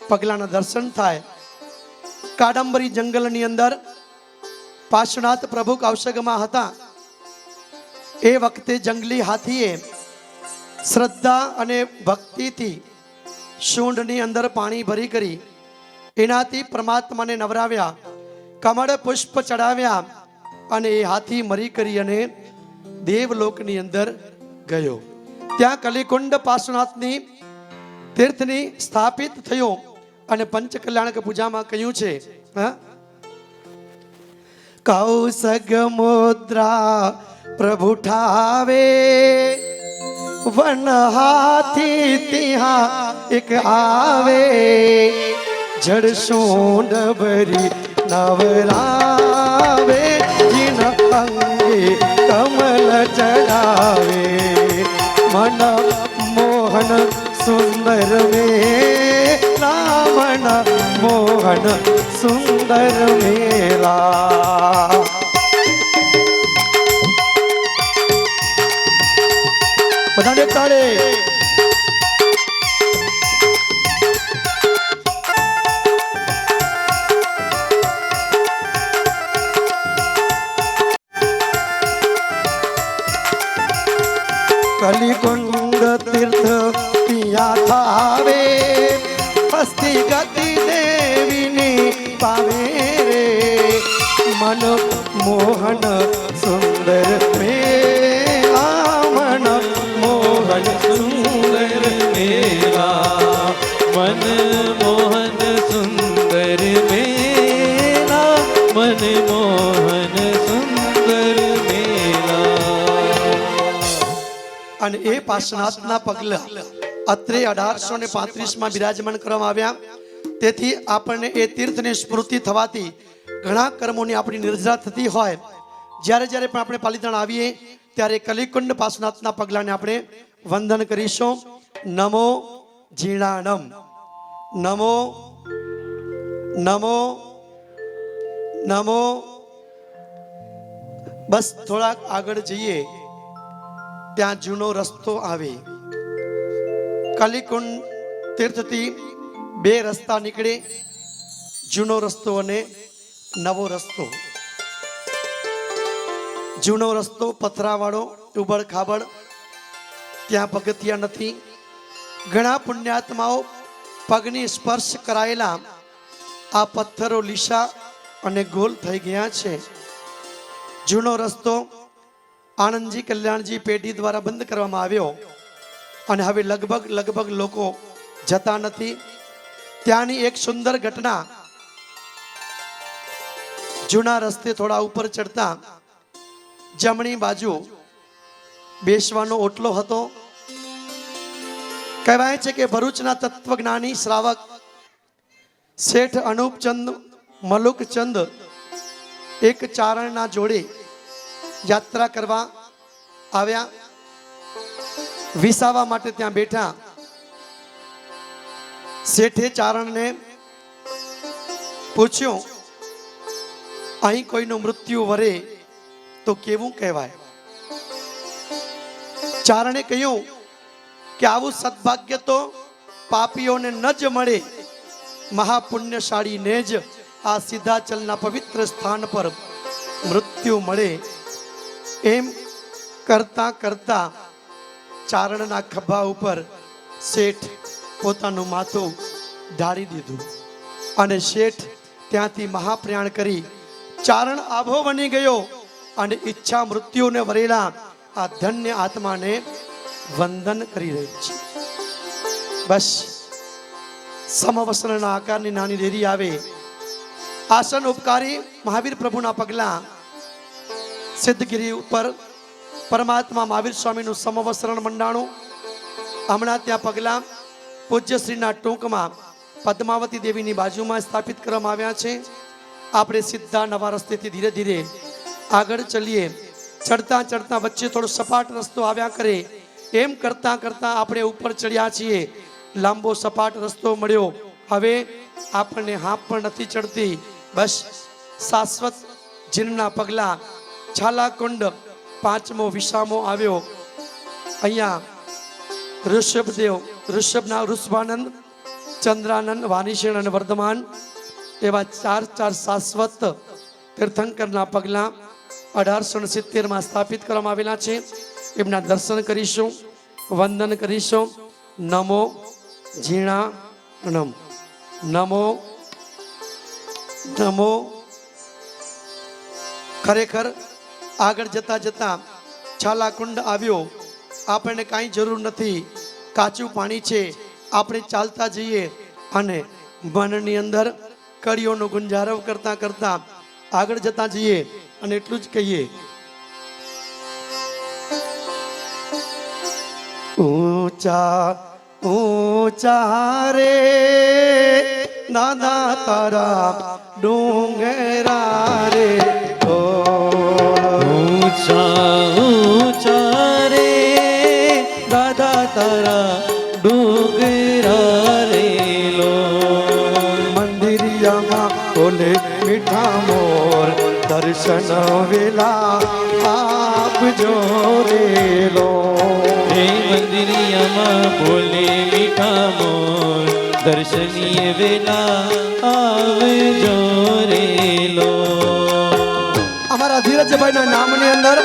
પગલાના દર્શન થાય કાદંબરી જંગલની અંદર પાર્શ્વનાથ પ્રભુ કૌશગમાં હતા એ વખતે જંગલી હાથીએ શ્રદ્ધા અને ભક્તિથી શૂંઢની અંદર પાણી ભરી કરી એનાથી પરમાત્માને નવરાવ્યા કમળ પુષ્પ ચડાવ્યા અને એ હાથી મરી કરી અને દેવલોકની અંદર ગયો ત્યાં કલિકુંડ પાર્શ્વનાથની તીર્થની સ્થાપિત થયો અને પંચકલ્યાણક પૂજામાં કહ્યું છે કૌશગ મુદ્રા પ્રભુ ઠાવે વન હાથી ત્યાં એક આવે જડ સૂંઢ ભરી નવરાવે જીન અંગે કમલ ચડાવે મન મોહન સુંદર મેલા મન મોહન સુંદર મેલા બધાને તાળે કલિકુંડ તીર્થ પિયા થાવે હસ્તી ગતિ દેવીની પાવે રે મન મોહન સુંદર મેલા મન મોહન સુંદર મેલા મન મોહન સુંદર મેલા મન મોહન સુંદર અને એ પાર્શ્વનાથના પગલા અત્રે 1835 બિરાજમાન કરવામાં આવ્યા. તેથી આપણને એ તીર્થની સ્મૃતિ થવાથી ઘણા કર્મોની આપણી નિર્જરા થતી હોય. જ્યારે જ્યારે પણ આપણે પાલિતાણા આવીએ ત્યારે કલિકુંડ પાર્શ્વનાથના પગલાને આપણે વંદન કરીશું. નમો જીણાણમ, નમો નમો નમો. બસ થોડાક આગળ જઈએ ત્યાં જૂનો રસ્તો આવે. કલિકુંડ તીર્થથી બે રસ્તા નીકળે, જૂનો રસ્તો અને નવો રસ્તો. જૂનો રસ્તો પથરાવાળો, ઉબડ ખાબડ, ત્યાં પગથિયા નથી. ઘણા પુણ્યાત્માઓ પગની સ્પર્શ કરાયેલા આ પથ્થરો લીસા અને ગોલ થઈ ગયા છે. જૂનો રસ્તો આનંદજી કલ્યાણજી પેઢી દ્વારા બંધ કરવામાં આવ્યો અને હવે લગભગ લોકો જતા નથી. ત્યાંની એક સુંદર ઘટના, જૂના રસ્તે થોડા ઉપર ચડતા જમણી બાજુ બેસવાનો ઓટલો હતો. કહેવાય છે કે ભરૂચના તત્વજ્ઞાની શ્રાવક શેઠ અનુપચંદ મલુકચંદ એક ચારણના જોડે યાત્રા કરવા આવ્યા. વિસાવા માટે ત્યાં બેઠા. શેઠે ચારણને પૂછ્યું, અહીં કોઈનું મૃત્યુ વરે તો કેવું કહેવાય? ચારણે કહ્યું કે આવું સદભાગ્ય તો પાપીઓને ન જ મળે, મહાપુણ્યશાળીને જ આ સિદ્ધાચલના પવિત્ર સ્થાન પર મૃત્યુ મળે. એમ કરતા કરતા ચારણના ખભા ઉપર શેઠ પોતાનું માથું ઢાળી દીધું અને શેઠ ત્યાંથી મહાપ્રયાણ કરી ચારણ આભો બની ગયો અને ઈચ્છા મૃત્યુને વરેલા આ ધન્ય આત્માને વંદન કરી રહી છે. બસ સમવસ્ત્રના આકારની નાની ડેરી આવે. આસન ઉપકારી મહાવીર પ્રભુના પગલા સિદ્ધગીરી ઉપર પરમાત્મા મહાવીર સ્વામીનું સમવસ્ત્રણ મંડાણું. હમણાં ત્યાં પગલા પૂજ્યશ્રીના ટૂંકમાં પદ્માવતી દેવીની બાજુમાં સ્થાપિત કરવામાં આવ્યા છે. આપણે સીધા નવા રસ્તેથી ધીરે ધીરે આગળ ચલીએ. ચડતા ચડતા વચ્ચે થોડો સપાટ રસ્તો આવ્યા કરે. એમ કરતા કરતા આપણે ઉપર ચડ્યા છીએ. લાંબો સપાટ રસ્તો મળ્યો. હવે આપણને હાંફ પણ નથી ચડતી. બસ શાશ્વત જીનના પગલા છાલાકુંડ પાંચમો વિસામો આવ્યો. અહીંયા ઋષભદેવ, ઋષભાનંદ, ચંદ્રાનંદ, વાનીશેણ અને વર્ધમાન એવા ચાર શાશ્વત તીર્થંકરના પગલા 1870 સ્થાપિત કરવામાં આવેલા છે. એમના દર્શન કરીશું, વંદન કરીશું. નમો જીણાણમ, નમો નમો. ખરેખર આગળ જતા જતા છાલાકુંડ આવ્યો. આપણને કાંઈ જરૂર નથી, કાચું પાણી છે. આપણે ચાલતા જઈએ અને મનની અંદર કળીઓનો ગુંજારવ કરતા કરતા આગળ જતા જઈએ અને એટલું જ કહીએ, ઊંચા ઊંચા રે દાદા તારા ડુંગરા રે, ઊંચા ઊંચા રે દાદા તારા ડુંગરા રે લો. મંદિરિયામાં બોલે મીઠા મોર, દર્શન વેલા આપજો રે લો. હે મંદિરિયામાં બોલે મીઠા મોર, દર્શનીય વેલા આવજો રે લો. અમારા ધીરજભાઈના નામની અંદર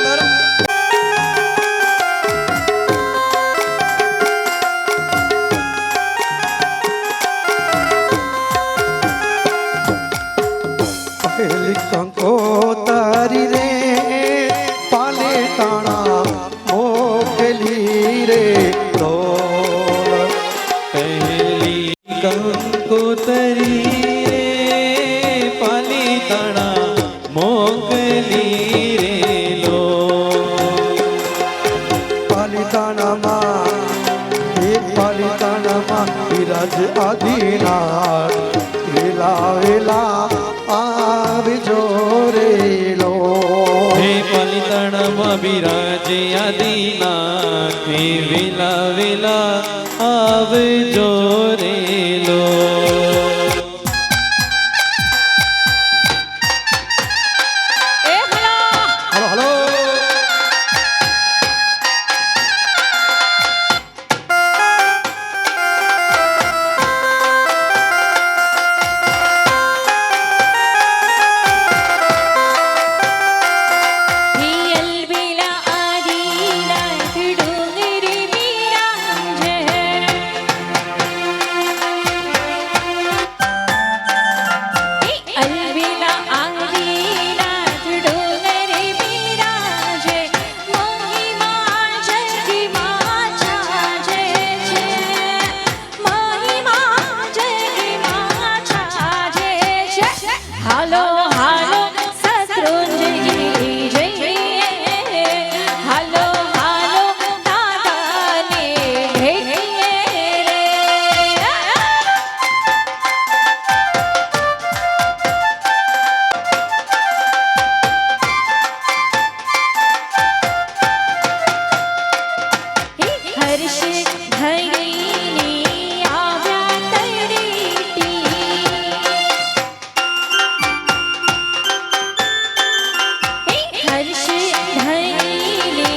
પહેલી કંકોતરી રે પાલિતાણા મોકલી રે લો. પહેલી કંકોતરી રે પાલિતાણા મોકલી રે લો. આજ આદિનાથ વેલા વેલા આવજો રેલો હે પલિતણમાં બિરાજે આદિનાથ હે વેલા વેલા આવજો રેલો. એ ભલા હલો હલો હાલો હાલો શત્રુંજય જઈએ હાલો હાલો દાદાને ભેટીએ રે હર્ષ ધરીની આવ્યા તરીટી હર્ષ ધરીને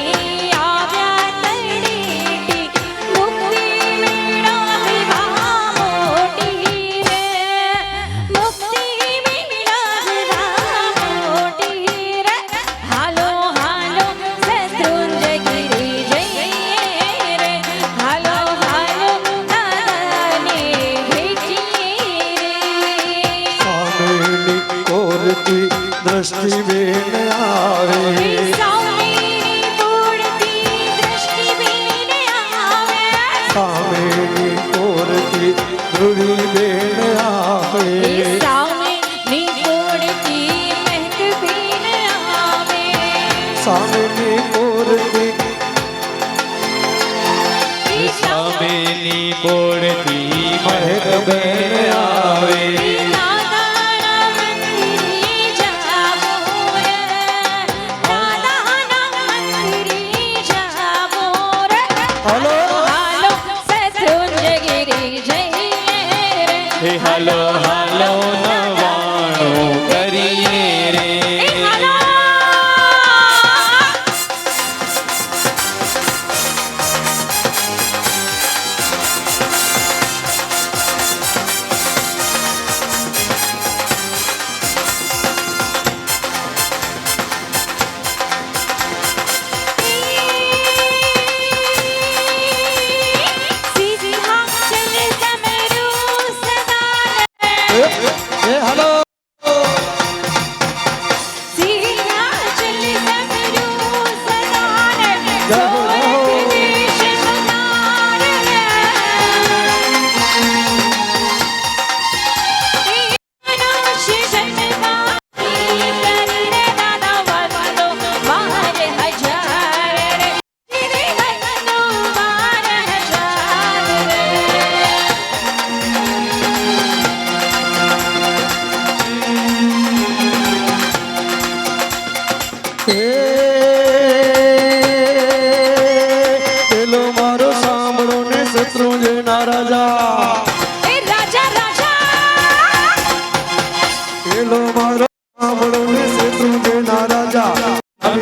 આવ્યા તળેટી મુક્તિ મેળવી બા મોટી રે મુક્તિ મેળવી બા મોટી રે હાલો હાલો શત્રુંજય ગિરી જઈએ રે હાલો હાલો દાદાને ભેટીએ રે સામેની કોરતી દ્રષ્ટિ બેન આવે સામેની પૂરતી દ્રષ્ટિ બેન આવે સામેની કોરતી ધ્રુવી બેન આવે સામેની પૂરતી મહેક બેન આવે સામેની કોરતી સામેની કોડથી મહેક બેન આવે દાદાના મંદિરે જાવો રે દાદાના મંદિરે જાવો રે હલો હાલો શત્રુંજય ગિરી જઈએ રે હે હાલો હાલો નવાણું કરીએ રે. હાલો એ હલો પેલો મારો સાંભળો ને શત્રુંજયના રાજા પેલો મારો સાંભળો ને શત્રુંજયના રાજા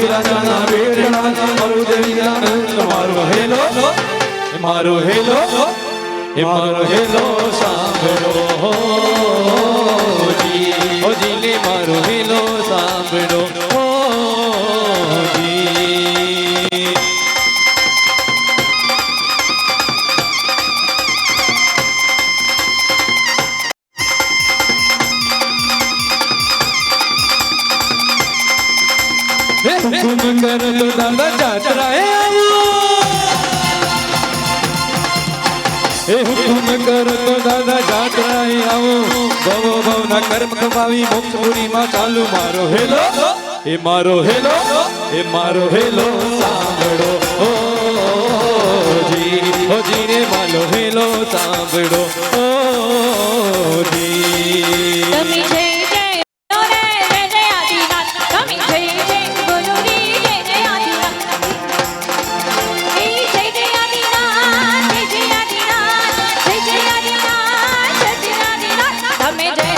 રાજાના બેરણા મારું દેવીના મારો હેલો મારો હેલો એ મારો હેલો સાંભળો જી ઓ જીલે મારો હેલો સાંભળો જી. હુકુમ કર તો દાદા જાત્રાએ આવો એ હુકુમ કર તો દાદા જાત્રાએ આવો ભવ ભવના કર્મ કમાવી મોક્ષ પુરીમાં ચાલુ મારો હેલો એ મારો હેલો એ મારો હેલો સાંભળો ઓ જી રે મારો હેલો સાંભળો ઓ જી. તમે જય જય બોલો રે જય જય આદિનાથ. તમે જય જય બોલો રે જય જય આદિનાથ. એ જય જય આદિનાથ, જય જય આદિનાથ, જય જય આદિનાથ, જય જય આદિનાથ. તમે જય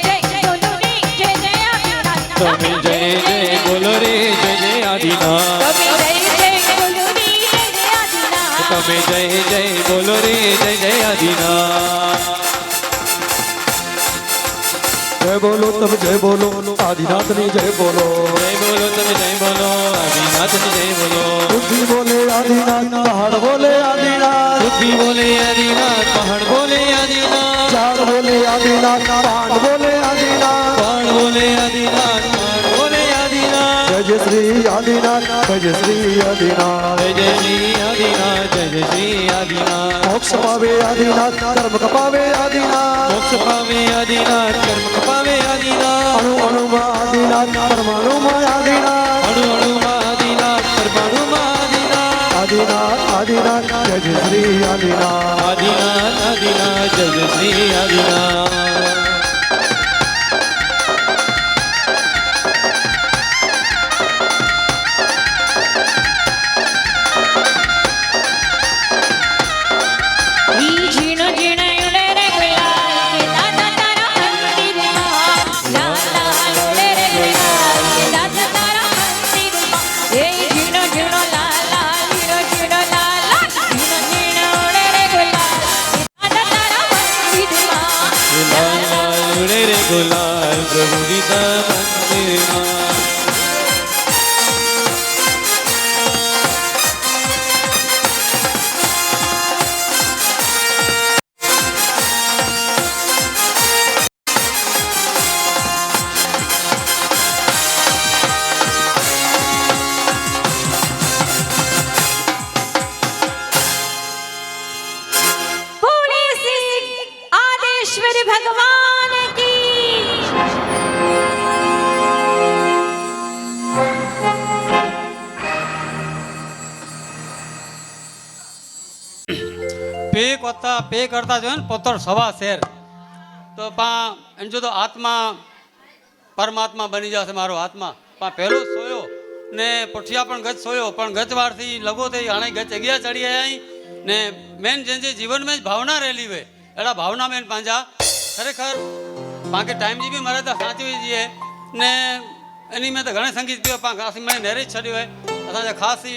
જય બોલો રે જય જય આદિનાથ. તમે જય જય બોલો રે જય જય આદિનાથ. તમે જય જય બોલો રે જય જય આદિનાથ. તમે જય જય બોલો રે જય જય આદિનાથ. જય બોલો તમે જય બોલો આદિનાથની જય બોલો. જય બોલો તમે જય બોલો આદિનાથની જય બોલો. પૃથ્વી બોલે આદિનાથ, પહાડ બોલે આદિનાથ, પૃથ્વી બોલે આદિનાથ, પહાડ બોલે આદિનાથ, ઝાડ બોલે આદિનાથ, પાન બોલે આદિનાથ. પાણ બોલે આદિનાથ, પાણ બોલે આદિનાથ. જય જય શ્રી આદિનાથ, જય જય શ્રી આદિનાથ. જય જય શ્રી આદિનાથ, જય જય શ્રી આદિનાથ. મોક્ષ પાવે આદિનાથ, કર્મ કપાવે આદિનાથ. મોક્ષ પામે આદિનાથ, કર્મ કપાવે આદિનાથ. અણુ અણુમાં આદિનાથ, પરમાણુમાં આદિનાથ. અણુ અણુમાં આદિનાથ, પરમાણુમાં આદિનાથ. આદિનાથ આદિનાથ જય જય શ્રી આદિનાથ. આદિનાથ આદિનાથ, જય જય શ્રી આદિનાથ. ઈ ઝીણો ઝીણો ઉડે રે ગુલાલ કે દાદા તારા મંદિરમાં. લાલ લાલ ઉડે રે ગુલાલ કે દાદા તારા મંદિરમાં. એ ઝીણો ઝીણો લાલ લાલ, ઝીણો ઝીણો લાલ લાલ, ઝીણો ઝીણો ઉડે રે ગુલાલ કે દાદા તારા મંદિરમાં. લાલ લાલ ઉડે રે ગુલાલ પ્રભુ ગીતા મંદિરમાં. બોલે શ્રી આદેશ્વર ભગવાન કી. પે કરતા જોઈએ ને પોતર સવા શેર તો પા એમ જો તો આત્મા પરમાત્મા બની જશે મારો આત્મા. પા પહેલો સોયો ને પોઠિયા પણ ગચ સોયો પણ ગચ વારથી લગો થઈ હાણે ગચ અગિયા ચડી આયા ને મેન જે જીવન में भावना રહેલી હોય એડા भावना में પાંજા ખરેખર પાંકે ટાઈમ જી બી મરે તો સાચવી જઈએ ને એની મેં તો ઘણે સંગીત પીઓ પા ખાસી મને નેરે જ છડ્યો હોય અસાંજા ખાસી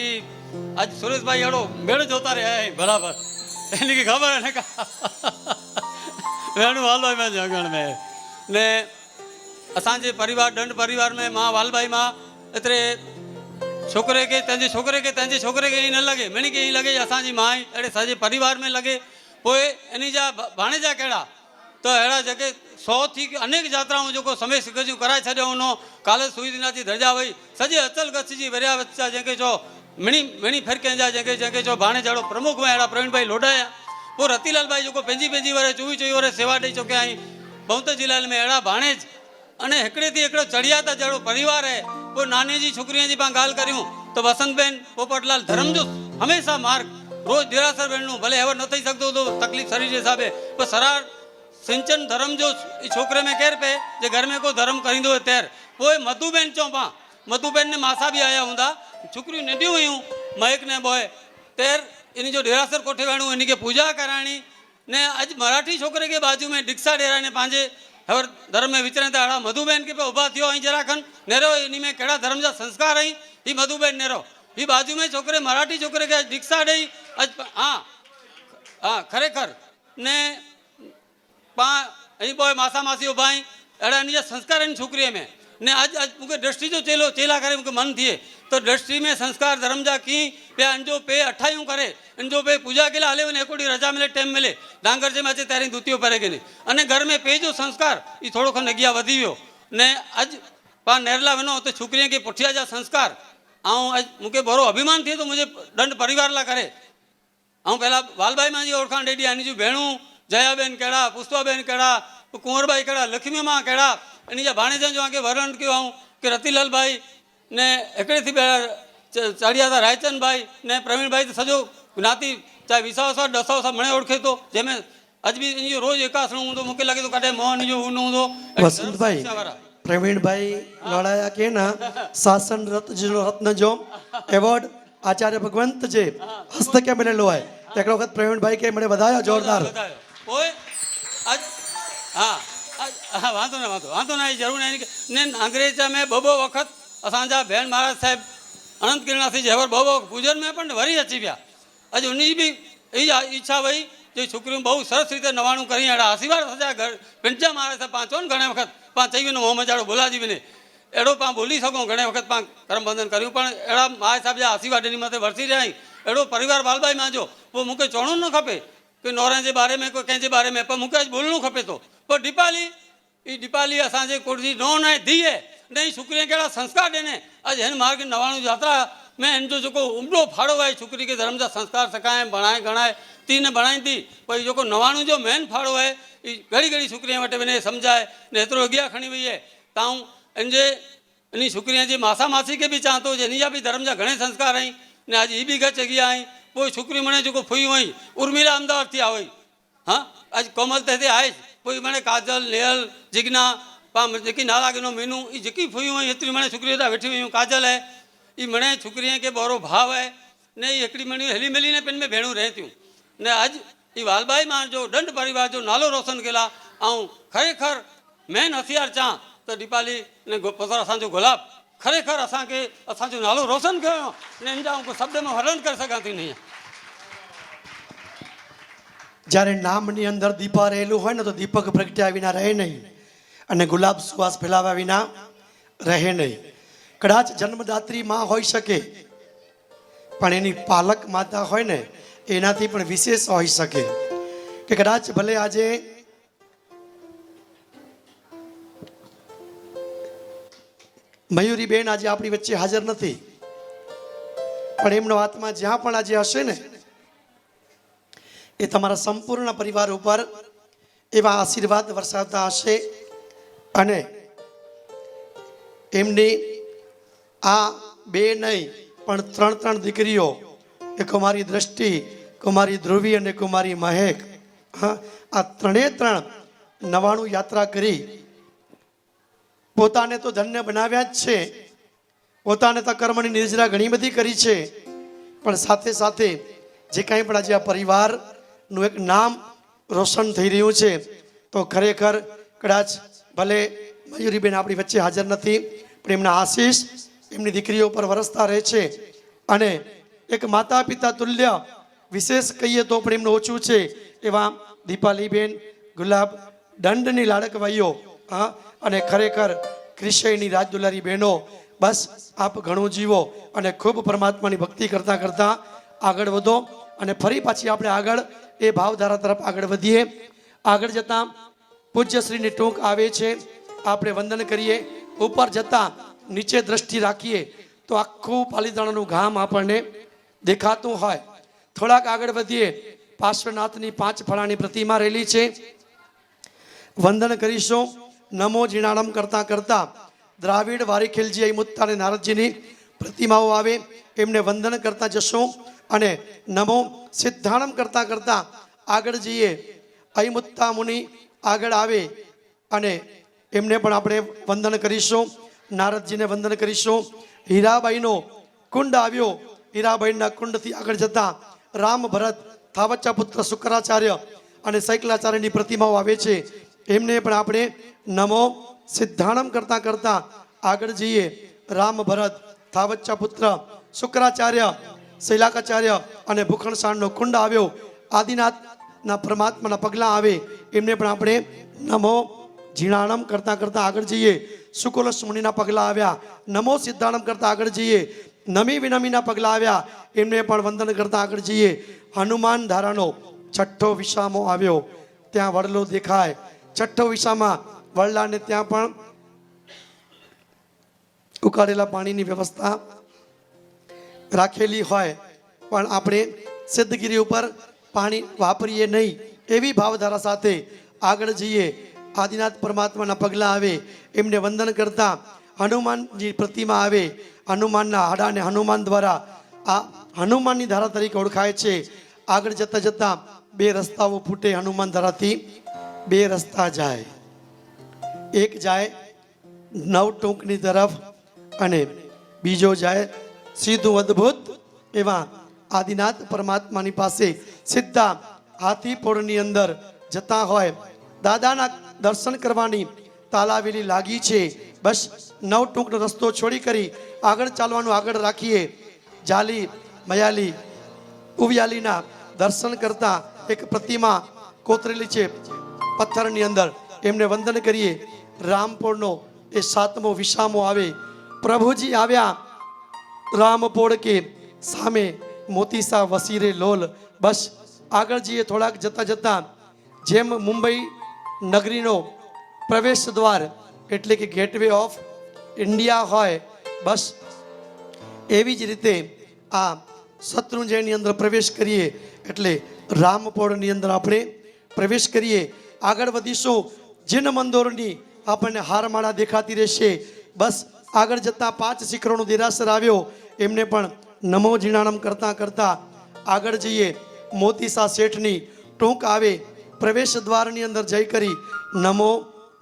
આજ સુરેશભાઈ એડો મેળ જોતા રહ્યા બરાબર એની की खबर है का वेणु वालो में जगण में ने असांजे परिवार दंड परिवार में माँ वालबाई माँ एतरे छोकरे के तंजे छोकरे के ही न लगे मणी के ही लगे असांजी माँ अड़े सजे परिवार में लगे पोए एनी जा भाणे जा केड़ा तो अड़ा जगह 100 थी अनेक यात्राओं जो समय सिगजू कराए छो उनो काले सुईदिना जी धरजा वही सजे अचल कच्छ जी वरिया बच्चा जंहिंखे जो मिणी मिणी फिरके जा जंहिंखे जो भाणे जड़ो प्रमुख में अड़ा प्रवीण भाई लोडाया वो रतीलाल भाई जो पंजी वारे 24 वारे सेवा ॾेई चुकिया आई बहुत जिला में अड़ा भाणेज अने हिकिड़े थी हिकिड़ो चढ़िया था जड़ो परिवार है वो नानी जी छोकरियों जी पाण गाल करियूं तो वसंतबेन पोपटलाल धर्म जो हमेशा मार्ग रोज देरासर बेन भले हेवर न थी सकतो तो तकलीफ शरीर के हिसाबे पर सरार सिंचन धर्म जो छोकरे में केर पे जे घर में को धर्म करींदो है तेर वो मधुबेन चो पा मधुबेन ने मासा भी आया हुंदा छोकरियों नंढियूं हुयूं महक ने बोए तेर इनी जो डेरासर कोठे वेणु इनी के पूजा कराणी ने अज मराठी छोकरे के बाजू में डिक्सा डेरा ने पांजे हर धर्म में विचरण था अड़ा मधुबेन के पे उभा थियो आई जरा खन नेरो इनी में केड़ा धर्म जा संस्कार आई ही मधुबेन नेरो ही बाजू में छोकरे मराठी छोकरे के डिक्सा डेई अज हाँ हाँ खरेखर ने पा अही बोय मासा मासी उभा आई अड़ा इनी जा संस्कार इन छोकरी में ने आज आज मुझे दृष्टि जो चेलो चेला करे मुझे मन थिए तो दृष्टि में संस्कार धर्म जा की पे अंजो पे अठायूं करे अंजो पे पूजा के लिए हले ने एकोडी रजा मिले टाइम मिले डांगर जे में अचे त्यारी दूतियों परे के नहीं अने घर में पे जो संस्कार ये थोड़ो खन अगिया वधी वियो ने आज पा नेरला वनो तो छोकरियों के पुठिया जा संस्कार आऊं आज मुझे बड़ो अभिमान थिए तो मुझे दंड परिवार ला करे आऊं पहला वालबाई मां जी ओळखाण डेडी आनी जो भेणू जयाबेन केड़ा पुष्पाबेन केड़ा कुंवरबाई केड़ा लक्ष्मी मां केड़ा एनी जा भाणेजन जो आगे वरण कयो आऊं कि रतीलाल भाई ने हिकिड़े थी चढ़िया था रायचंद भाई ने प्रवीण भाई तो सजो જ્ઞાતિ ચાહે વિસાવસા ડસાવસા મને ઓળખે તો જેમે અજ બી ઇયો રોજ એકાસણ હું તો મૂકે લાગે તો કાઢે મોહન જો હું તો વસંતભાઈ પ્રવીણભાઈ લડાયા કે ના શાસન રત્ન જો એવોર્ડ આચાર્ય ભગવંત જે હસ્તકે મળેલો હોય એક વખત પ્રવીણભાઈ કે મને વધાયો જોરદાર ઓય આજ હા હા વાંધો ના એ જરૂર નહીં ને અંગ્રેજ મેં બબો વખત અસાંજા ભેણ મહારાજ સાહેબ અનંત કિરણાથી જહવર બબો પૂજન મેં પણ વરી અચી વ્યા અજ ઉની બી એ ઈચ્છા વही જે છોકરીઓ બહુ સરસ રીતે નવાણું કરી એડા આશીર્વાદ થયા ઘર પિંચા મારે છે પાંચો ને ઘણા વખત પાંચ થઈ ગયું મોહમ્મદ જાડો બોલાજી બને એડો પા બોલી શકો ઘણા વખત પા કરમ બંધન કર્યું પણ એડા મારે સાહેબ જે આશીર્વાદ એની માથે વરસી રહ્યા એડો પરિવાર વાલભાઈ માં જો वो मूंखे चवणो न खपे कि नौरनि जे बारे में कोई कंहिंजे बारे में पर मूंखे अॼु बोलणो खपे थो पर दीपाली असांजे कुट जी नौन आहे धीउ आहे न ई छोकिरीअ खे कहिड़ा संस्कार ॾिने अॼु हिन मार्ग नवाणू यात्रा में हिन जो जेको उमड़ो फाड़ो आहे छोकिरी खे धर्म जा संस्कार सिखाए बणाए घणाए ती न बणाईंदी पर जेको नवाणू जो मेन फाड़ो आहे ई घड़ी घड़ी छोकिरीअ वटि वञे सम्झाए ने एतिरो अॻियां खणी वई आहे ताऊं इन छोकिरीअ जी मासा मासी खे बि चवां थो जे इन जा बि धर्म जा घणे संस्कार आहीं ने अॼु ही बि गच अॻियां आई पोइ छोकिरी मणे जेको फुई हुई उर्मिला अहमदाबाद थी हुई हाँ अॼु कोमल त हिते आहे पोइ मणे काजल नेहल जिग्ना पा जेकी नाला गिनो मीनू ई जेकी फुई हुई हेतिरी मणे छोकिरी हितां वेठी हुयूं काजल आहे ई मणे छोकिरीअ खे ॿोरो भाव आहे ने ई हिकिड़ी मणी हिली मिली ने पिन में भेणूं रहे थियूं ने अॼु ई वालबाई मां जो ॾंड परिवार जो नालो रोशन कयल आहे ऐं खरेखर मेन हथियार चां त दीपाली ने पुत्र असांजो गुलाब खरेखर असांखे असांजो नालो रोशन कयो ने इन जा शब्द में वर्णन करे सघां थी નહીં જ્યારે નામની અંદર દીપા રહેલું હોય ને તો દીપક પ્રગટ્યા વિના રહે નહીં અને ગુલાબ સુવાસ ફેલાવ્યા વિના રહે નહીં કદાચ જન્મદાત્રી માં હોઈ શકે પણ એની પાલક માતા હોય ને એનાથી પણ વિશેષ હોઈ શકે કે કદાચ ભલે આજે મયુરીબેન આજે આપણી વચ્ચે હાજર નથી પણ એમનો આત્મા જ્યાં પણ આજે હશે ને એ તમારા સંપૂર્ણ પરિવાર ઉપર એવા આશીર્વાદ વરસાવતા હશે અને એમની આ બે નહીં પણ ત્રણ દીકરીઓ એ કુમારી દ્રષ્ટિ કુમારી ધ્રુવી અને કુમારી મહેક હા આ ત્રણ 99 યાત્રા કરી પોતાને તો ધન્ય બનાવ્યા જ છે પોતાને તો કર્મની નિર્જરા ઘણી બધી કરી છે પણ સાથે સાથે જે કાંઈ પણ આજે આ પરિવારનું એક નામ રોશન થઈ રહ્યું છે તો ખરેખર કદાચ ભલે મયુરીબેન આપણી વચ્ચે હાજર નથી પણ એમના આશીષ એમની દીકરીઓ પર વરસતા રહે છે અને એક માતા પિતા તુલ્ય વિશેષ કહીએ તો પણ એમનું ઓછું છે એવા દીપાલીબેન ગુલાબ દંડની લાડકવાઈઓ હા અને ખરેખર ક્રિશયની રાજદુલારી બહેનો બસ આપ ઘણું જીવો અને ખૂબ પરમાત્માની ભક્તિ કરતાં કરતાં આગળ વધો અને ફરી પાછી આપણે આગળ એ ભાવધારા તરફ આગળ વધીએ આગળ જતાં પૂજ્યશ્રીની ટૂંક આવે છે આપણે વંદન કરીએ ઉપર જતાં નીચે દ્રષ્ટિ રાખીએ તો આખું પાલીતાણાનું ગામ આપણને દેખાતું હોય થોડાક આગળ વધીએ પાર્શ્વનાથની 5 ફળાની પ્રતિમા રહેલી છે વંદન કરીશું નમો જીણાણમ કરતાં કરતાં દ્રાવિડ વારીખેલજી અઈમુત્તા અને નારદજીની પ્રતિમાઓ આવે એમને વંદન કરતા જશું અને નમો સિદ્ધાણમ કરતાં કરતાં આગળ જઈએ અઈમુત્તા મુનિ આગળ આવે અને એમને પણ આપણે વંદન કરીશું નારદજીને વંદન કરીશું હીરાબાઈનો કુંડ આવ્યો હીરાબાઈના કુંડથી આગળ જતા રામ ભરત થાવચ્ચા પુત્ર શુક્રાચાર્ય અને શૈકલાચાર્યની પ્રતિમાઓ આવે છે એમને પણ આપણે નમો સિદ્ધાણમ કરતાં કરતાં આગળ જઈએ રામ ભરત થાવચ્ચા પુત્ર શુક્રાચાર્ય શૈલાકાચાર્ય અને ભૂખણસાણનો કુંડ આવ્યો આદિનાથના પરમાત્માના પગલાં આવે એમને પણ આપણે નમો જીણાણમ કરતાં કરતાં આગળ જઈએ સુકુલસ મુનિના પગલાં આવ્યા નમો સિદ્ધાણમ કરતાં આગળ જઈએ નમી વિનમીના પગલાં આવ્યા એમને પણ વંદન કરતાં આગળ જઈએ હનુમાન ધારાનો 6ઠ્ઠો વિસામો આવ્યો ત્યાં વડલો દેખાય 6ઠ્ઠો વિસામાં વડલાને ત્યાં પણ ઉકાળેલા પાણીની વ્યવસ્થા રાખેલી હોય પણ આપણે સિદ્ધગીરી ઉપર પાણી વાપરીએ નહીં એવી ભાવધારા સાથે આગળ જઈએ આદિનાથ પરમાત્માના પગલાં આવે એમને વંદન કરતા હનુમાનજી પ્રતિમા આવે હનુમાનના હાડાને હનુમાન દ્વારા આ હનુમાનની ધારા તરીકે ઓળખાય છે. આગળ જતા જતા બે રસ્તાઓ ફૂટે હનુમાન ધારાથી. બે રસ્તા જાય, એક જાય નવટૂંકની તરફ અને બીજો જાય સીધું અદ્ભુત એવા આદિનાથ પરમાત્માની પાસે. સીધા હાથીપોળની અંદર જતા હોય, દાદાના દર્શન કરવાની તાલાવેલી લાગી છે. બસ નવટૂંકનો રસ્તો છોડી કરી આગળ ચાલવાનું આગળ રાખીએ. જાલી મયાલી ઉવિયાલીના દર્શન કરતા એક પ્રતિમા કોતરેલી છે પથ્થરની અંદર, એમને વંદન કરીએ. રામપોળનો એ 7મો વિસામો આવે. પ્રભુજી આવ્યા રામપોળ કે સામે મોતીસા વસીરે લોલ. બસ આગળ જઈએ. થોડાક જતા જતા જેમ મુંબઈ નગરીનો પ્રવેશ દ્વાર એટલે કે ગેટવે ઓફ ઇન્ડિયા હોય, બસ એવી જ રીતે આ શત્રુંજયની અંદર પ્રવેશ કરીએ એટલે રામપોળની અંદર આપણે પ્રવેશ કરીએ. આગળ વધીશું. જીન મંદોરની આપણને હારમાળા દેખાતી રહેશે. બસ આગળ જતાં 5 શિખરોનો દેરાસર આવ્યો, એમને પણ નમો જીણાણમ કરતાં કરતાં આગળ જઈએ. મોતીસા શેઠની ટૂંક આવે. પ્રવેશ દ્વારની અંદર જઈ કરી નમો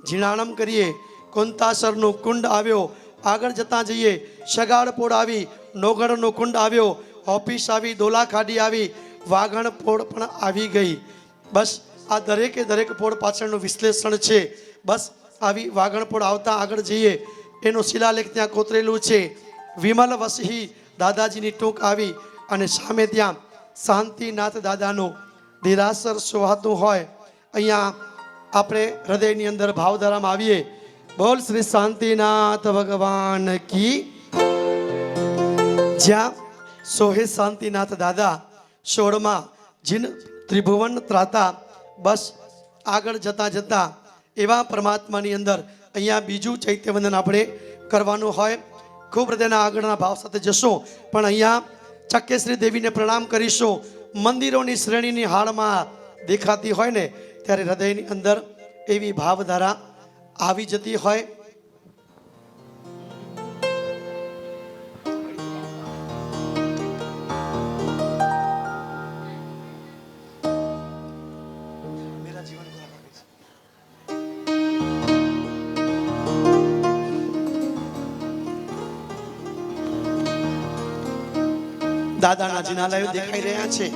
જીણાણમ કરીએ. કુંતાસરનો કુંડ આવ્યો. આગળ જતાં જઈએ. શગાળપોળ આવી, નોગણનો કુંડ આવ્યો, ઓફિસ આવી, દોલાખાડી આવી, વાઘણ પોળ પણ આવી ગઈ. બસ આ દરેકે દરેક પોળ પાછળનું વિશ્લેષણ છે. બસ આવી વાઘણ પોળ આવતા આગળ જઈએ. એનો શિલાલેખ ત્યાં કોતરેલું છે. વિમલ વસહી દાદાજીની ટૂંક આવી અને સામે ત્યાં શાંતિનાથ દાદાનું દેરાસર સોહાતું હોય. અહીંયા આપણે હૃદયની અંદર ભાવધારામાં આવીએ. બોલ શ્રી શાંતિનાથ ભગવાન કી. જ્યાં સોહે શાંતિનાથ દાદા 16માં જીન ત્રિભુવન ત્રાતા. બસ આગળ જતા જતા એવા પરમાત્માની અંદર અહીંયા બીજું ચૈત્યવંદન આપણે કરવાનું હોય. ખૂબ હૃદયના આગળના ભાવ સાથે જશું, પણ અહીંયા ચક્કેશ્રી દેવીને પ્રણામ કરીશું. મંદિરોની શ્રેણીની હાળમાં દેખાતી હોય ને ત્યારે હૃદયની અંદર એવી ભાવધારા આવી જતી હોય. દાદાના જિનાલયો દેખાઈ રહ્યા છે.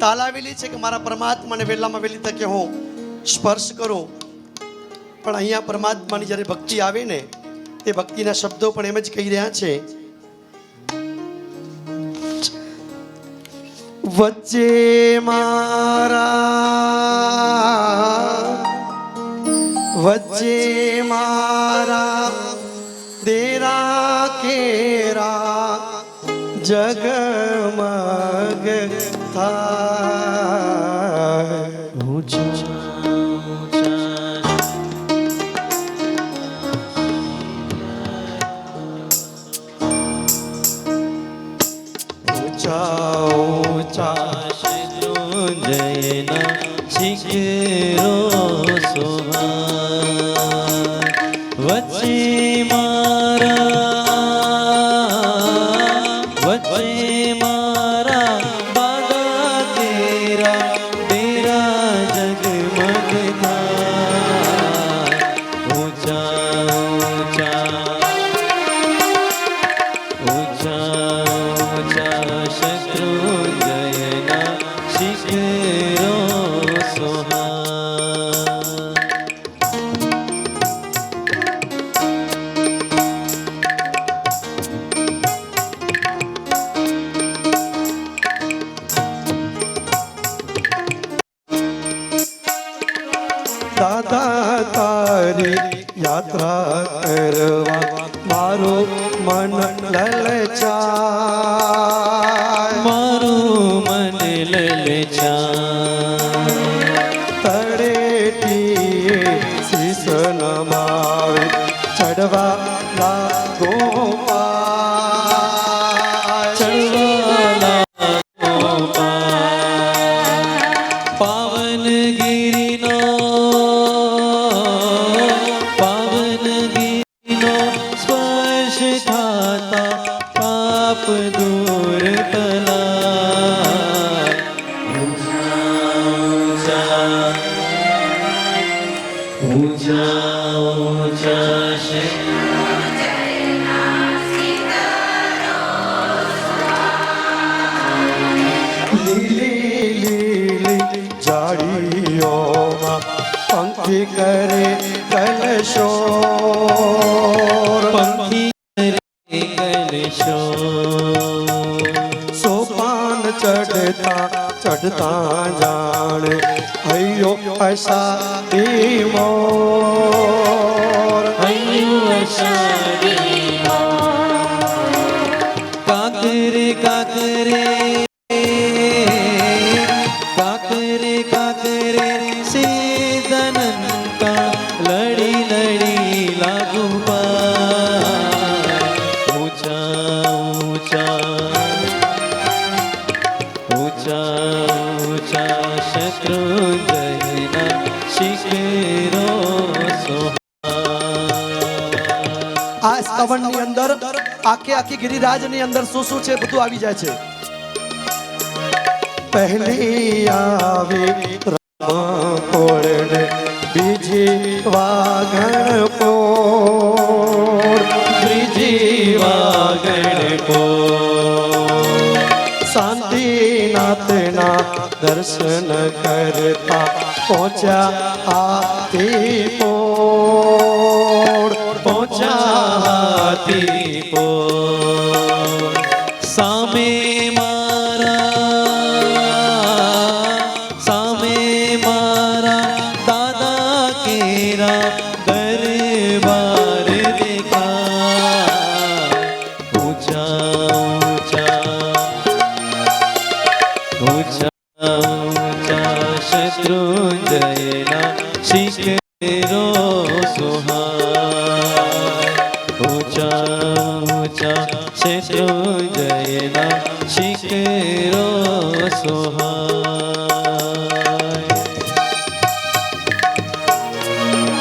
તાલાવેલી છે કે મારા પરમાત્માને વહેલામાં વહેલી તકે હું સ્પર્શ કરું. પણ અહીંયા પરમાત્માની જ્યારે ભક્તિ આવે ને તે ભક્તિના શબ્દો પણ એમ જ કહી રહ્યા છે. વચ્ચે મારા દેરા કેરા જગમગ થાય. શત્રુંજયના શિખરો શોભા. વચ્ચે મારા દાદા તેરા તેરા જગમગ થાય. ઊંચા ઊંચા શત્રુંજયના શિખરો સોહા. દાદા તારી યાત્રા કરવા મારું મન લલચાય. મારું મન લલચાય. તળેટીએ શીશ નમાવે ચડવા લાગો પાવનગીરીનો સ્પર્શ થતા પાપ દૂર લીલી લીલી જાડીઓમાં પંખી કરે કલશોર પંખી કલશો સોપાન ચડતા ચડતા જાણે હૈયો અષાઢી મોર કાકરે કાકરે કાકરે કાકરે સે દનંકા લડી લડી લાગુ પા ઊંચા ઊંચા ઊંચા ઊંચા શત્રુંજયના શિખરો આ સ્તવનની અંદર આખી ગિરિરાજની અંદર શું શું છે બધું આવી જાય છે. પહેલી આવે રામકોળને બીજી વાઘણ પોળ ત્રીજી વાગણ પો શાંતિનાથના દર્શન કરતા પહોંચ્યા આથી પોળ હાથી પો સામે મારા દાદા કેરા દરબાર દેખા ઊંચા ઊંચા ઊંચા શત્રુંજયના શિખરો